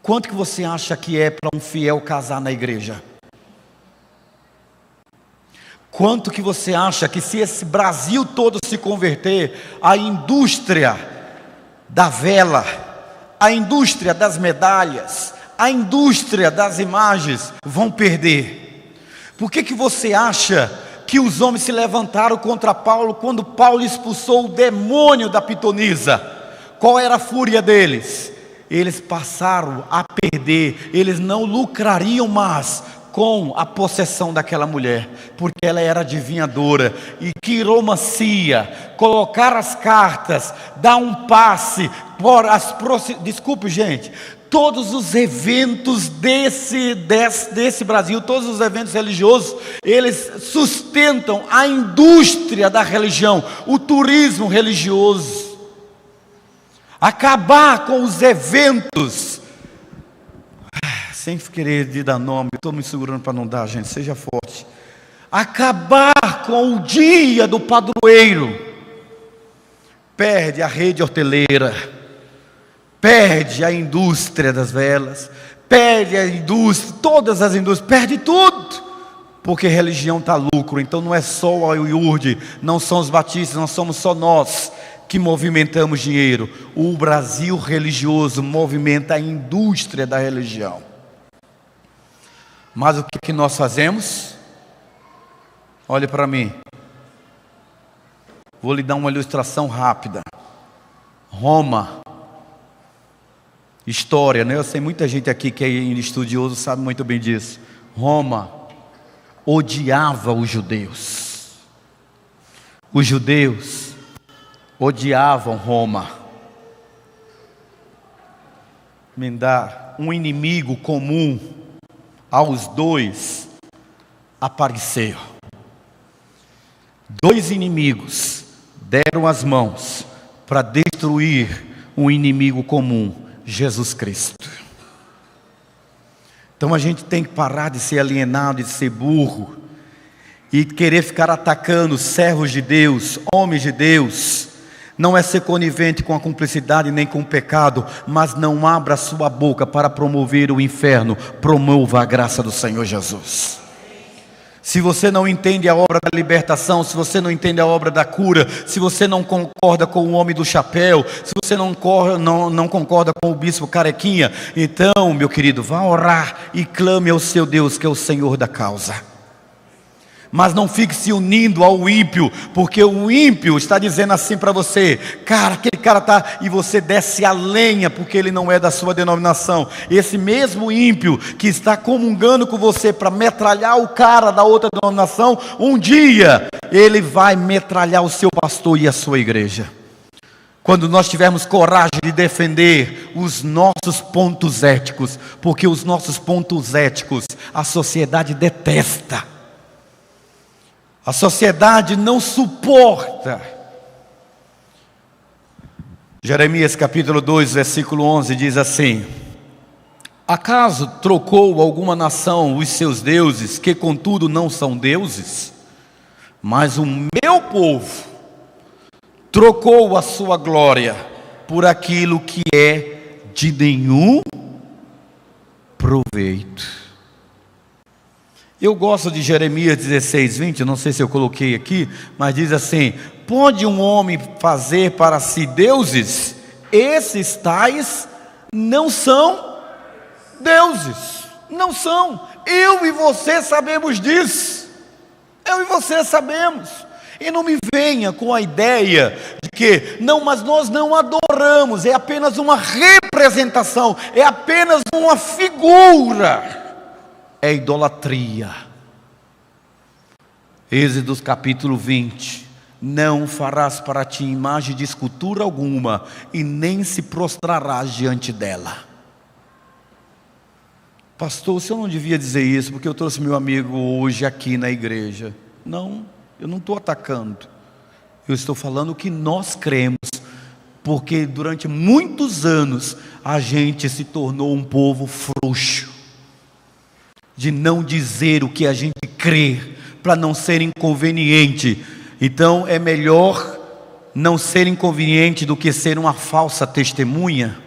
Quanto que você acha que é para um fiel casar na igreja? Quanto que você acha que, se esse Brasil todo se converter, a indústria da vela, a indústria das medalhas, a indústria das imagens vão perder? Por que você acha que os homens se levantaram contra Paulo quando Paulo expulsou o demônio da pitonisa? Qual era a fúria deles? Eles passaram a perder, eles não lucrariam mais com a possessão daquela mulher, porque ela era adivinhadora. E quiromancia, colocar as cartas, dar um passe por desculpe, gente, todos os eventos desse Brasil, todos os eventos religiosos, eles sustentam a indústria da religião, o turismo religioso. Acabar com os eventos, sem querer de dar nome, estou me segurando para não dar, gente, seja forte. Acabar com o dia do padroeiro, perde a rede hoteleira, perde a indústria das velas, perde a indústria, todas as indústrias, perde tudo, porque religião está lucro. Então não é só a IURD, não são os batistas, não somos só nós que movimentamos dinheiro. O Brasil religioso movimenta a indústria da religião. Mas o que nós fazemos? Olhe para mim, vou lhe dar uma ilustração rápida. Roma, história, né? Eu sei muita gente aqui que é estudioso sabe muito bem disso. Roma odiava os judeus. Os judeus odiavam Roma. Me dá um inimigo comum aos dois apareceu. Dois inimigos deram as mãos para destruir um inimigo comum, Jesus Cristo. Então a gente tem que parar de ser alienado, de ser burro e querer ficar atacando servos de Deus, homens de Deus. Não é ser conivente com a cumplicidade nem com o pecado, mas não abra sua boca para promover o inferno. Promova a graça do Senhor Jesus. Se você não entende a obra da libertação, se você não entende a obra da cura, se você não concorda com o homem do chapéu, se você não concorda com o bispo carequinha, então, meu querido, vá orar e clame ao seu Deus, que é o Senhor da causa. Mas não fique se unindo ao ímpio, porque o ímpio está dizendo assim para você: cara, aquele cara está... E você desce a lenha, porque ele não é da sua denominação. Esse mesmo ímpio que está comungando com você para metralhar o cara da outra denominação, um dia ele vai metralhar o seu pastor e a sua igreja. Quando nós tivermos coragem de defender os nossos pontos éticos, porque os nossos pontos éticos a sociedade detesta. A sociedade não suporta. Jeremias capítulo 2, versículo 11 diz assim: acaso trocou alguma nação os seus deuses, que contudo não são deuses? Mas o meu povo trocou a sua glória por aquilo que é de nenhum proveito. Eu gosto de Jeremias 16, 20, não sei se eu coloquei aqui, mas diz assim: pode um homem fazer para si deuses? Esses tais não são deuses, não são. Eu e você sabemos disso, eu e você sabemos. E não me venha com a ideia de que, não, mas nós não adoramos, é apenas uma representação, é apenas uma figura. É idolatria. Êxodo capítulo 20: não farás para ti imagem de escultura alguma, e nem se prostrarás diante dela. Pastor, o senhor não devia dizer isso, porque eu trouxe meu amigo hoje aqui na igreja. Não, eu não estou atacando, eu estou falando o que nós cremos, Porque durante muitos anos a gente se tornou um povo frouxo, de não dizer o que a gente crê, para não ser inconveniente. Então é melhor não ser inconveniente do que ser uma falsa testemunha.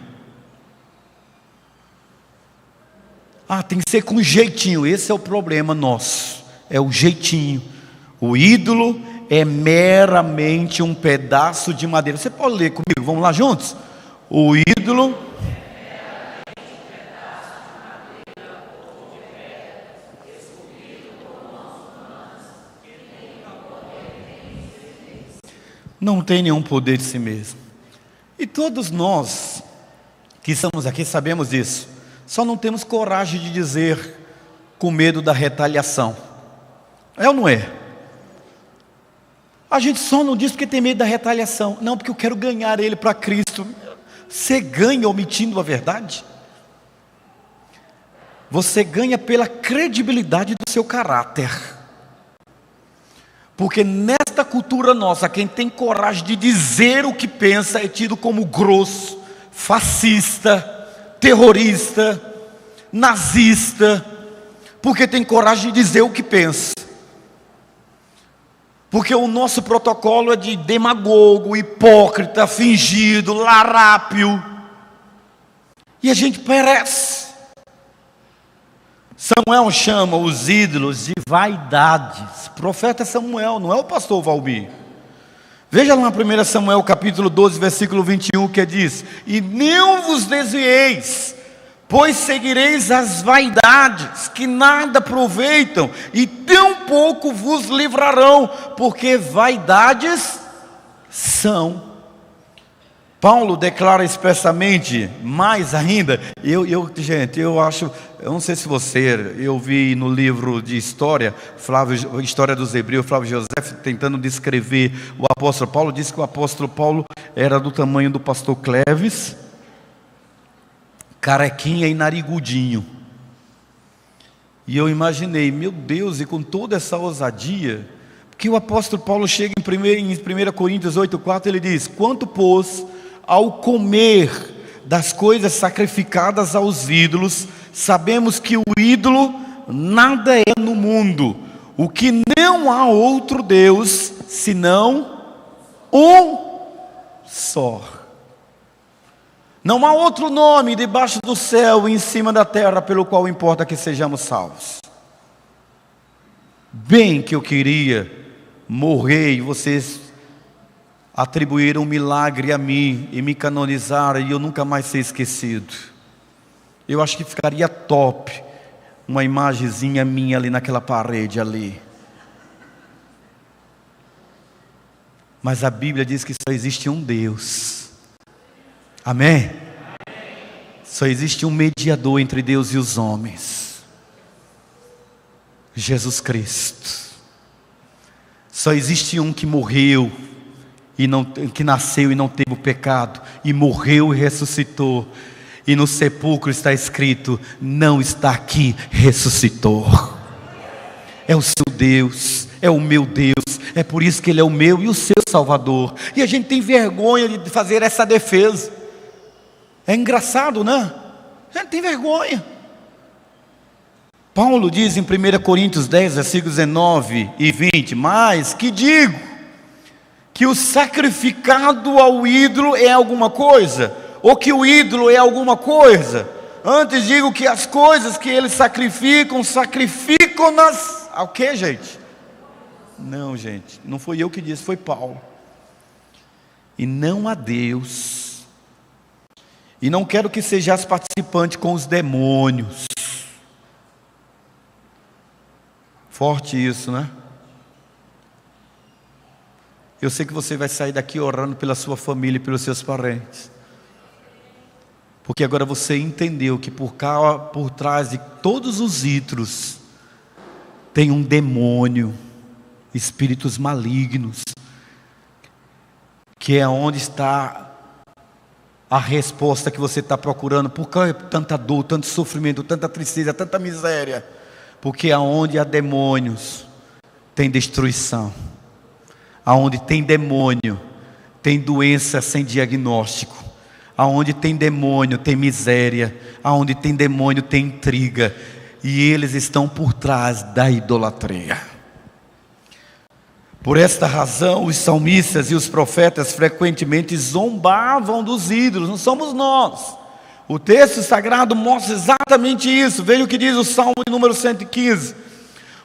Tem que ser com jeitinho. Esse é o problema nosso, é o jeitinho. O ídolo é meramente um pedaço de madeira. Você pode ler comigo? Vamos lá juntos? O ídolo não tem nenhum poder de si mesmo. E todos nós que estamos aqui sabemos disso. Só não temos coragem de dizer, com medo da retaliação. É ou não é? A gente só não diz porque tem medo da retaliação. Não, porque eu quero ganhar ele para Cristo. Você ganha omitindo a verdade? Você ganha pela credibilidade do seu caráter. Porque nesta cultura nossa, quem tem coragem de dizer o que pensa é tido como grosso, fascista, terrorista, nazista. Porque tem coragem de dizer o que pensa. Porque o nosso protocolo é de demagogo, hipócrita, fingido, larápio. E a gente perece. Samuel chama os ídolos de vaidades. Profeta Samuel, não é o pastor Valmir. Veja lá na 1 Samuel capítulo 12, versículo 21, que diz: e não vos desvieis, pois seguireis as vaidades, que nada aproveitam, e tão pouco vos livrarão, porque vaidades são. Paulo declara expressamente, mais ainda, gente, eu não sei se eu vi no livro de história, História dos Hebreus, Flávio José, tentando descrever o apóstolo Paulo, disse que o apóstolo Paulo era do tamanho do pastor Cleves, carequinha e narigudinho. E eu imaginei, meu Deus, e com toda essa ousadia, que o apóstolo Paulo chega em 1 Coríntios 8,4, ele diz: quanto, pois, ao comer das coisas sacrificadas aos ídolos, sabemos que o ídolo nada é no mundo, o que não há outro Deus, senão um só. Não há outro nome debaixo do céu e em cima da terra pelo qual importa que sejamos salvos. Bem que eu queria morrer e vocês atribuíram um milagre a mim e me canonizaram e eu nunca mais ser esquecido. Eu acho que ficaria top uma imagenzinha minha ali naquela parede ali. Mas a Bíblia diz que só existe um Deus. Amém? Só existe um mediador entre Deus e os homens, Jesus Cristo. Só existe um que morreu que nasceu e não teve o pecado, e morreu e ressuscitou, e no sepulcro está escrito: não está aqui, ressuscitou. É o seu Deus, é o meu Deus, é por isso que Ele é o meu e o seu Salvador. E a gente tem vergonha de fazer essa defesa. É engraçado, né? A gente tem vergonha. Paulo diz em 1 Coríntios 10, versículos 19 e 20: mas que digo? Que o sacrificado ao ídolo é alguma coisa? Ou que o ídolo é alguma coisa? Antes digo que as coisas que eles sacrificam-nas ao que, gente? Não, gente, não foi eu que disse, foi Paulo. E não a Deus. E não quero que sejais participante com os demônios. Forte isso, né? Eu sei que você vai sair daqui orando pela sua família e pelos seus parentes. Porque agora você entendeu que por trás de todos os ídolos tem um demônio, espíritos malignos, que é onde está a resposta que você está procurando. Por que tanta dor, tanto sofrimento, tanta tristeza, tanta miséria? Porque aonde há demônios tem destruição. Aonde tem demônio tem doença sem diagnóstico, aonde tem demônio tem miséria, aonde tem demônio tem intriga, e eles estão por trás da idolatria. Por esta razão, os salmistas e os profetas frequentemente zombavam dos ídolos. Não somos nós. O texto sagrado mostra exatamente isso. Veja o que diz o Salmo de número 115.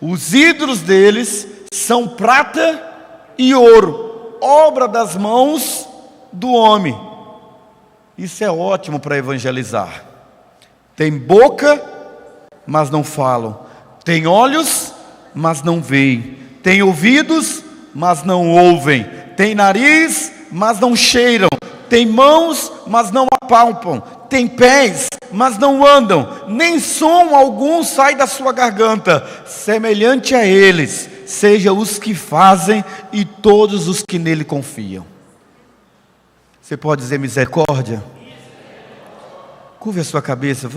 Os ídolos deles são prata e ouro, obra das mãos do homem. Isso é ótimo para evangelizar. Tem boca, mas não falam. Tem olhos, mas não veem. Tem ouvidos, mas não ouvem. Tem nariz, mas não cheiram. Tem mãos, mas não apalpam. Tem pés, mas não andam. Nem som algum sai da sua garganta. Semelhante a eles, sejam os que fazem e todos os que nele confiam. Você pode dizer misericórdia? Curve a sua cabeça.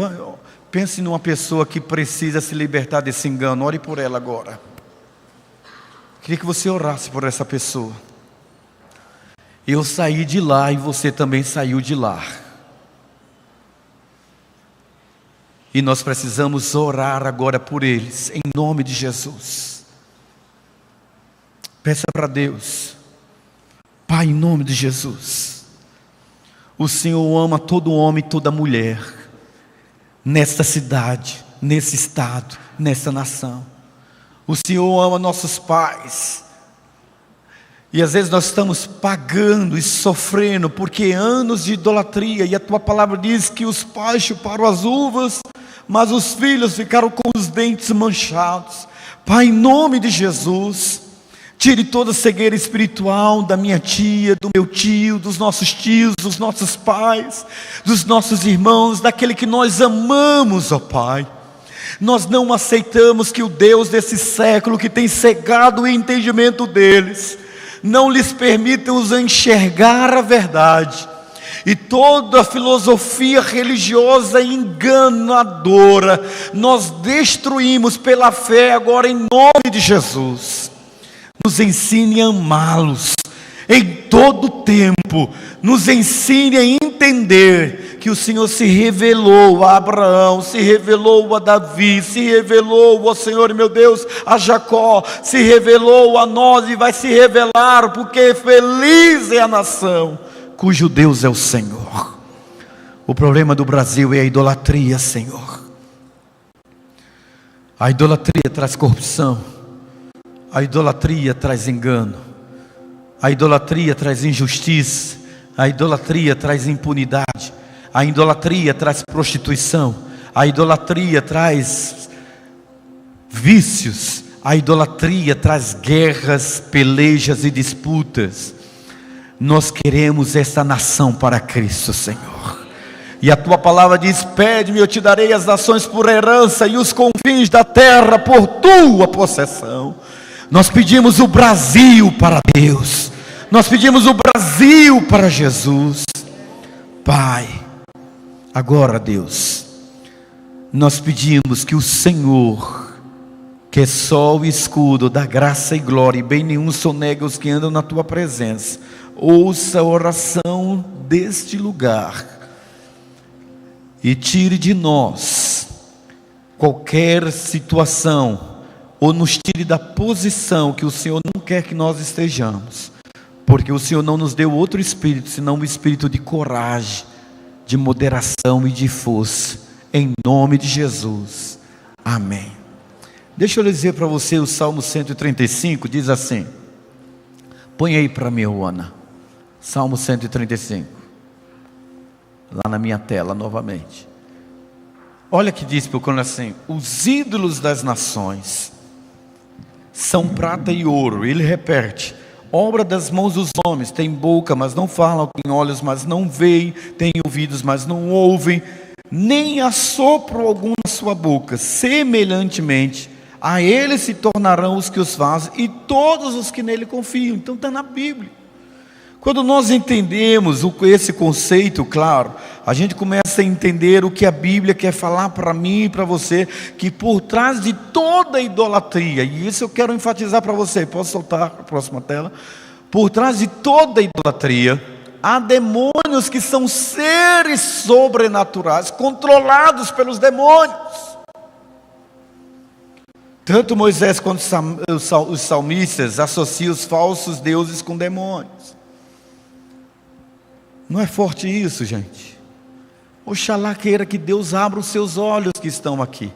Pense numa pessoa que precisa se libertar desse engano. Ore por ela agora. Queria que você orasse por essa pessoa. Eu saí de lá e você também saiu de lá. E nós precisamos orar agora por eles, em nome de Jesus. Peça para Deus. Pai, em nome de Jesus. O Senhor ama todo homem e toda mulher, nesta cidade, nesse estado, nessa nação. O Senhor ama nossos pais. E às vezes nós estamos pagando e sofrendo, porque anos de idolatria, e a tua palavra diz que os pais chuparam as uvas, mas os filhos ficaram com os dentes manchados. Pai, em nome de Jesus, tire toda a cegueira espiritual da minha tia, do meu tio, dos nossos tios, dos nossos pais, dos nossos irmãos, daquele que nós amamos, ó Pai. Nós não aceitamos que o Deus desse século, que tem cegado o entendimento deles, não lhes permita os enxergar a verdade. E toda a filosofia religiosa enganadora, nós destruímos pela fé agora em nome de Jesus. Nos ensine a amá-los em todo o tempo. Nos ensine a entender que o Senhor se revelou a Abraão, se revelou a Davi, se revelou ao Senhor, meu Deus, a Jacó, se revelou a nós e vai se revelar, porque feliz é a nação cujo Deus é o Senhor. O problema do Brasil é a idolatria, Senhor. A idolatria traz corrupção, a idolatria traz engano, a idolatria traz injustiça, a idolatria traz impunidade, a idolatria traz prostituição, a idolatria traz vícios, a idolatria traz guerras, pelejas e disputas. Nós queremos essa nação para Cristo, Senhor. E a tua palavra diz: pede-me, eu te darei as nações por herança e os confins da terra por tua possessão. Nós pedimos o Brasil para Deus. Nós pedimos o Brasil para Jesus. Pai, agora, Deus, nós pedimos que o Senhor, que é sol e escudo da graça e glória, e bem nenhum sonega os que andam na tua presença, ouça a oração deste lugar e tire de nós qualquer situação, ou nos tire da posição que o Senhor não quer que nós estejamos, porque o Senhor não nos deu outro espírito, senão um espírito de coragem, de moderação e de força, em nome de Jesus, amém. Deixa eu dizer para você, o Salmo 135 diz assim, põe aí para mim, Ana, Salmo 135, lá na minha tela novamente. Olha que diz procurando assim: os ídolos das nações são prata e ouro. Ele repete: obra das mãos dos homens, tem boca, mas não falam, tem olhos, mas não veem, tem ouvidos, mas não ouvem, nem há sopro algum na sua boca. Semelhantemente, a ele se tornarão os que os fazem e todos os que nele confiam. Então está na Bíblia. Quando nós entendemos esse conceito, claro, a gente começa a entender o que a Bíblia quer falar para mim e para você, que por trás de toda idolatria, e isso eu quero enfatizar para você, posso soltar a próxima tela? Por trás de toda idolatria, há demônios que são seres sobrenaturais, controlados pelos demônios. Tanto Moisés quanto os salmistas associam os falsos deuses com demônios. Não é forte isso, gente? Oxalá queira que Deus abra os seus olhos que estão aqui.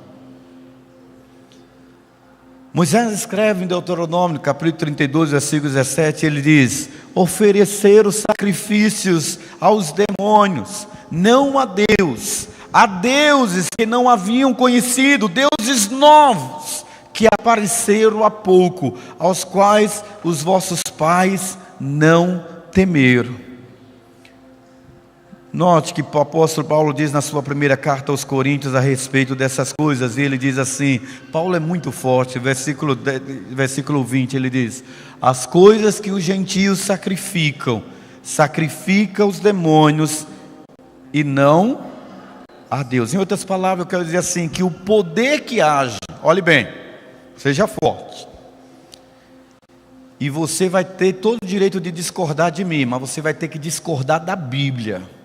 Moisés escreve em Deuteronômio, capítulo 32, versículo 17, ele diz: ofereceram sacrifícios aos demônios, não a Deus, a deuses que não haviam conhecido, deuses novos, que apareceram há pouco, aos quais os vossos pais não temeram. Note que o apóstolo Paulo diz na sua primeira carta aos Coríntios a respeito dessas coisas, e ele diz assim, Paulo é muito forte, versículo 20, ele diz: as coisas que os gentios sacrificam os demônios e não a Deus. Em outras palavras, eu quero dizer assim, que o poder que age, olhe bem, seja forte, e você vai ter todo o direito de discordar de mim, mas você vai ter que discordar da Bíblia.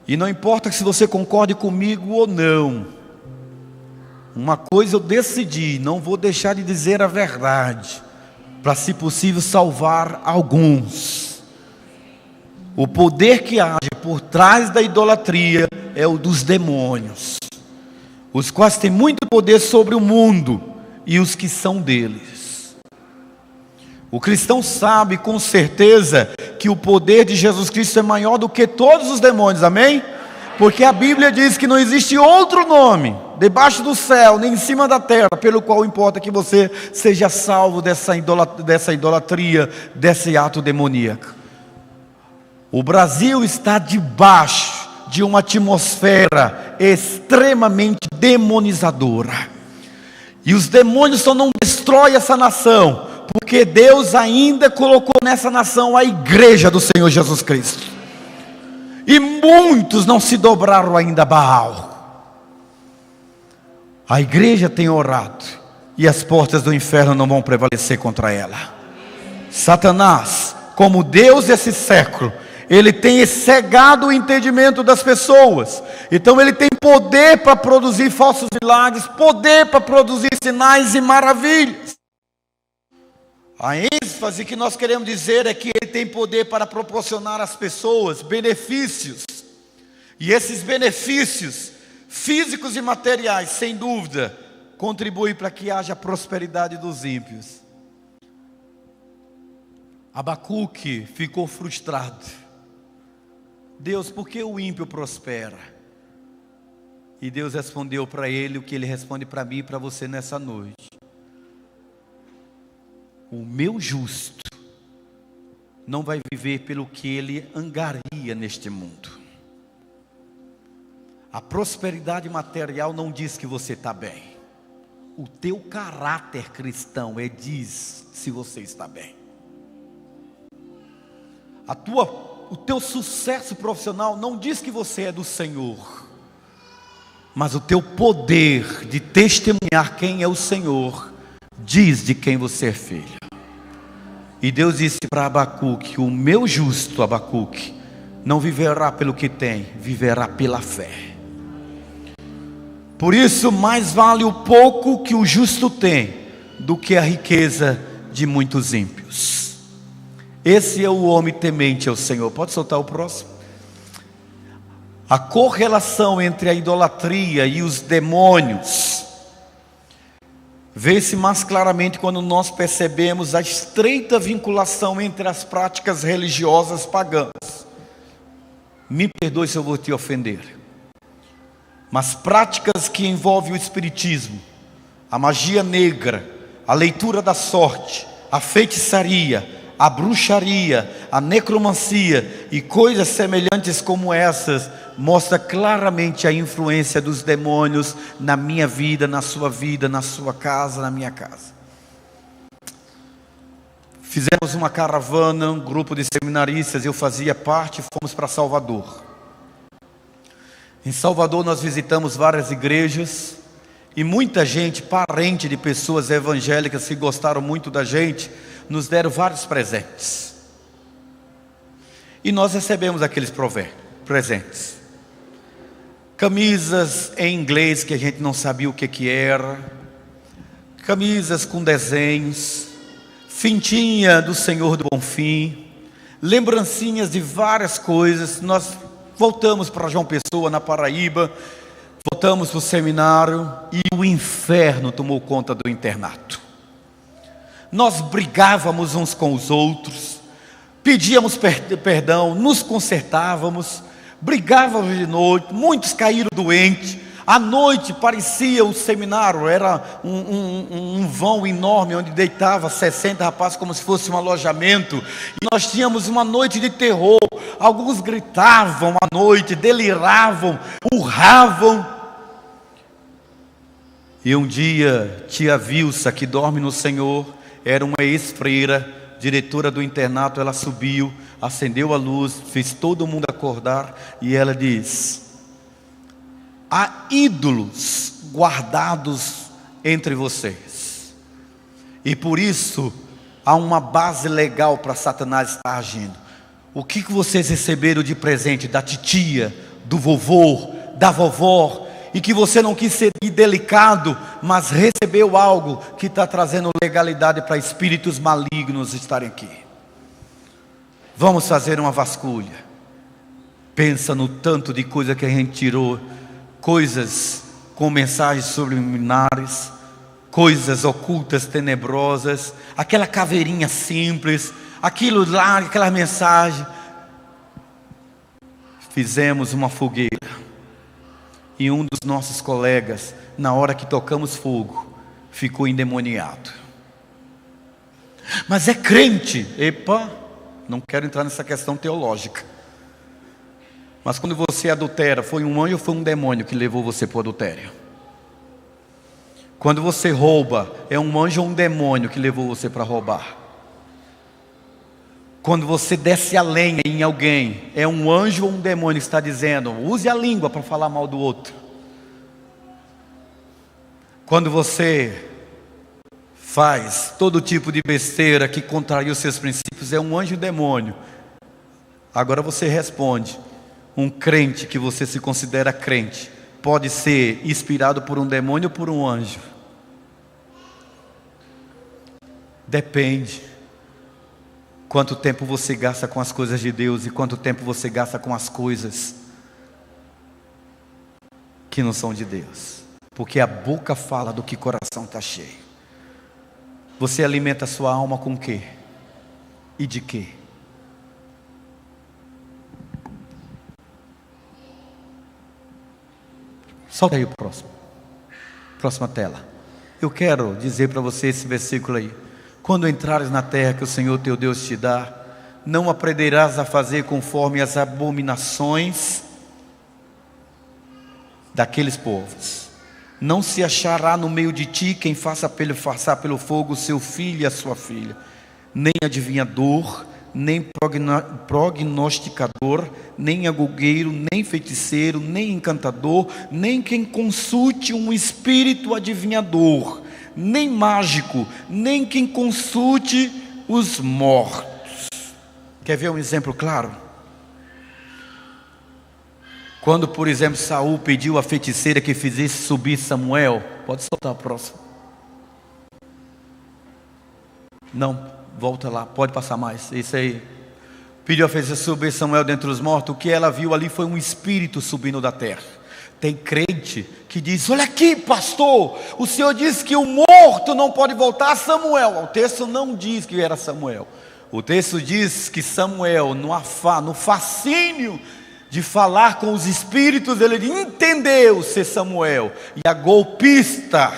E não importa se você concorde comigo ou não, uma coisa eu decidi: não vou deixar de dizer a verdade, para, se possível, salvar alguns. O poder que age por trás da idolatria é o dos demônios, os quais têm muito poder sobre o mundo e os que são deles. O cristão sabe com certeza que o poder de Jesus Cristo é maior do que todos os demônios, amém? Porque a Bíblia diz que não existe outro nome debaixo do céu, nem em cima da terra, pelo qual importa que você seja salvo dessa idolatria, desse ato demoníaco. O Brasil está debaixo de uma atmosfera extremamente demonizadora, e os demônios só não destroem essa nação, porque Deus ainda colocou nessa nação a igreja do Senhor Jesus Cristo, e muitos não se dobraram ainda a Baal. A igreja tem orado, e as portas do inferno não vão prevalecer contra ela. Satanás, como Deus desse século, ele tem cegado o entendimento das pessoas. Então ele tem poder para produzir falsos milagres, poder para produzir sinais e maravilhas. A ênfase que nós queremos dizer é que ele tem poder para proporcionar às pessoas benefícios. E esses benefícios físicos e materiais, sem dúvida, contribuem para que haja prosperidade dos ímpios. Abacuque ficou frustrado. Deus, por que o ímpio prospera? E Deus respondeu para ele o que ele responde para mim e para você nessa noite: o meu justo não vai viver pelo que ele angaria neste mundo. A prosperidade material não diz que você está bem. O teu caráter cristão diz se você está bem. O teu sucesso profissional não diz que você é do Senhor, mas o teu poder de testemunhar quem é o Senhor diz de quem você é filho. E Deus disse para Abacuque: o meu justo, Abacuque, não viverá pelo que tem, viverá pela fé. Por isso mais vale o pouco que o justo tem do que a riqueza de muitos ímpios. Esse é o homem temente ao Senhor. Pode soltar o próximo. A correlação entre a idolatria e os demônios vê-se mais claramente quando nós percebemos a estreita vinculação entre as práticas religiosas pagãs. Me perdoe se eu vou te ofender, mas práticas que envolvem o espiritismo, a magia negra, a leitura da sorte, a feitiçaria, a bruxaria, a necromancia e coisas semelhantes como essas, mostra claramente a influência dos demônios na minha vida, na sua casa, na minha casa. Fizemos uma caravana, um grupo de seminaristas, eu fazia parte, fomos para Salvador. Em Salvador nós visitamos várias igrejas, e muita gente, parente de pessoas evangélicas que gostaram muito da gente, nos deram vários presentes. E nós recebemos aqueles presentes. Camisas em inglês que a gente não sabia o que era. Camisas com desenhos. Fintinha do Senhor do Bonfim. Lembrancinhas de várias coisas. Nós voltamos para João Pessoa, na Paraíba. Voltamos para o seminário. E o inferno tomou conta do internato. Nós brigávamos uns com os outros. Pedíamos perdão, nos consertávamos, brigávamos de noite, muitos caíram doentes. À noite parecia o seminário, era um vão enorme, onde deitava 60 rapazes como se fosse um alojamento. E nós tínhamos uma noite de terror, alguns gritavam à noite, deliravam, urravam. E um dia, tia Vilsa, que dorme no Senhor, era uma ex-freira, diretora do internato, ela subiu, acendeu a luz, fez todo mundo acordar, e ela diz: há ídolos guardados entre vocês, e por isso há uma base legal para Satanás estar agindo. O que vocês receberam de presente da titia, do vovô, da vovó, e que você não quis ser delicado, mas recebeu algo que está trazendo legalidade para espíritos malignos estarem aqui. Vamos fazer uma vasculha. Pensa no tanto de coisa que a gente tirou, coisas com mensagens subliminares, coisas ocultas, tenebrosas, aquela caveirinha simples, aquilo lá, aquela mensagem. Fizemos uma fogueira. E um dos nossos colegas, na hora que tocamos fogo, ficou endemoniado. Mas é crente. Epa, não quero entrar nessa questão teológica. Mas quando você adultera, foi um anjo ou foi um demônio que levou você para o adultério? Quando você rouba, é um anjo ou um demônio que levou você para roubar? Quando você desce a lenha em alguém, é um anjo ou um demônio que está dizendo: use a língua para falar mal do outro? Quando você faz todo tipo de besteira que contraria os seus princípios, é um anjo ou um demônio? Agora você responde: um crente que você se considera crente pode ser inspirado por um demônio ou por um anjo? Depende. Quanto tempo você gasta com as coisas de Deus e quanto tempo você gasta com as coisas que não são de Deus. Porque a boca fala do que o coração está cheio. Você alimenta a sua alma com o quê? E de quê? Solta aí o próximo. Próxima tela. Eu quero dizer para você esse versículo aí. Quando entrares na terra que o Senhor teu Deus te dá, não aprenderás a fazer conforme as abominações daqueles povos. Não se achará no meio de ti quem faça passar pelo fogo o seu filho e a sua filha, nem adivinhador, nem prognosticador, nem agogueiro, nem feiticeiro, nem encantador, nem quem consulte um espírito adivinhador, nem mágico, nem quem consulte os mortos. Quer ver um exemplo claro? Quando, por exemplo, Saul pediu à feiticeira que fizesse subir Samuel. Pode soltar a próxima. Não, volta lá, pode passar mais. Isso aí. Pediu a feiticeira subir Samuel dentre os mortos. O que ela viu ali foi um espírito subindo da terra. Tem crente que diz: olha aqui, pastor, o senhor disse que o morto não pode voltar a Samuel. O texto não diz que era Samuel. O texto diz que Samuel, no fascínio de falar com os espíritos, ele entendeu ser Samuel. E a golpista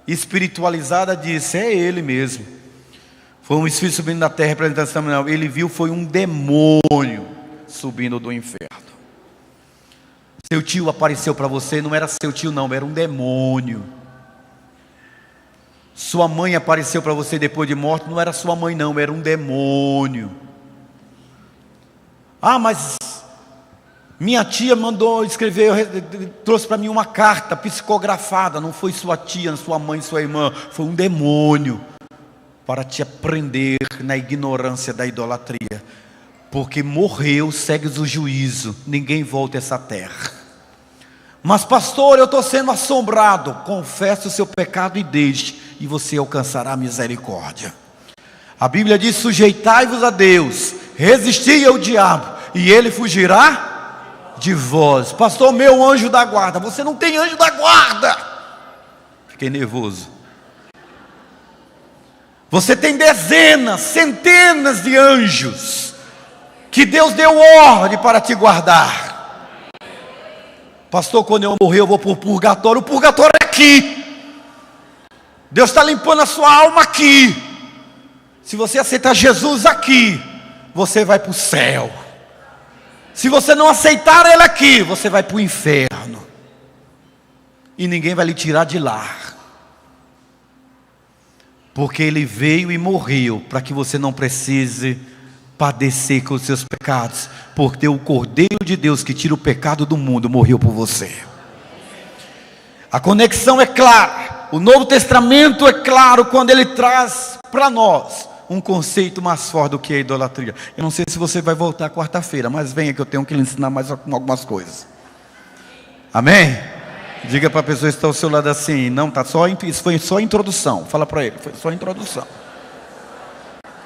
espiritualizada disse: é ele mesmo. Foi um espírito subindo da terra representando Samuel. Ele viu, foi um demônio subindo do inferno. Seu tio apareceu para você, não era seu tio não, era um demônio. Sua mãe apareceu para você depois de morto, não era sua mãe não, era um demônio. Ah, mas minha tia mandou escrever, trouxe para mim uma carta psicografada. Não foi sua tia, sua mãe, sua irmã, foi um demônio. para te prender na ignorância da idolatria. Porque morreu, segues o juízo, ninguém volta a essa terra. Mas pastor, eu estou sendo assombrado. Confesse o seu pecado e deixe, e você alcançará a misericórdia. A Bíblia diz: sujeitai-vos a Deus, resisti ao diabo, e ele fugirá de vós. Pastor, meu anjo da guarda. Você não tem anjo da guarda. Fiquei nervoso. Você tem dezenas, centenas de anjos que Deus deu ordem para te guardar. Pastor, quando eu morrer eu vou para o purgatório. O purgatório é aqui. Deus está limpando a sua alma aqui. Se você aceitar Jesus aqui, você vai para o céu. Se você não aceitar Ele aqui, você vai para o inferno. E ninguém vai lhe tirar de lá. Porque Ele veio e morreu para que você não precise padecer com os seus pecados. Porque o Cordeiro de Deus que tira o pecado do mundo morreu por você. A conexão é clara. O Novo Testamento é claro quando ele traz para nós um conceito mais forte do que a idolatria. Eu não sei se você vai voltar quarta-feira, mas venha que eu tenho que lhe ensinar mais algumas coisas. Amém? Diga para a pessoa que está ao seu lado assim: não, isso foi só a introdução. Fala para ele, foi só a introdução.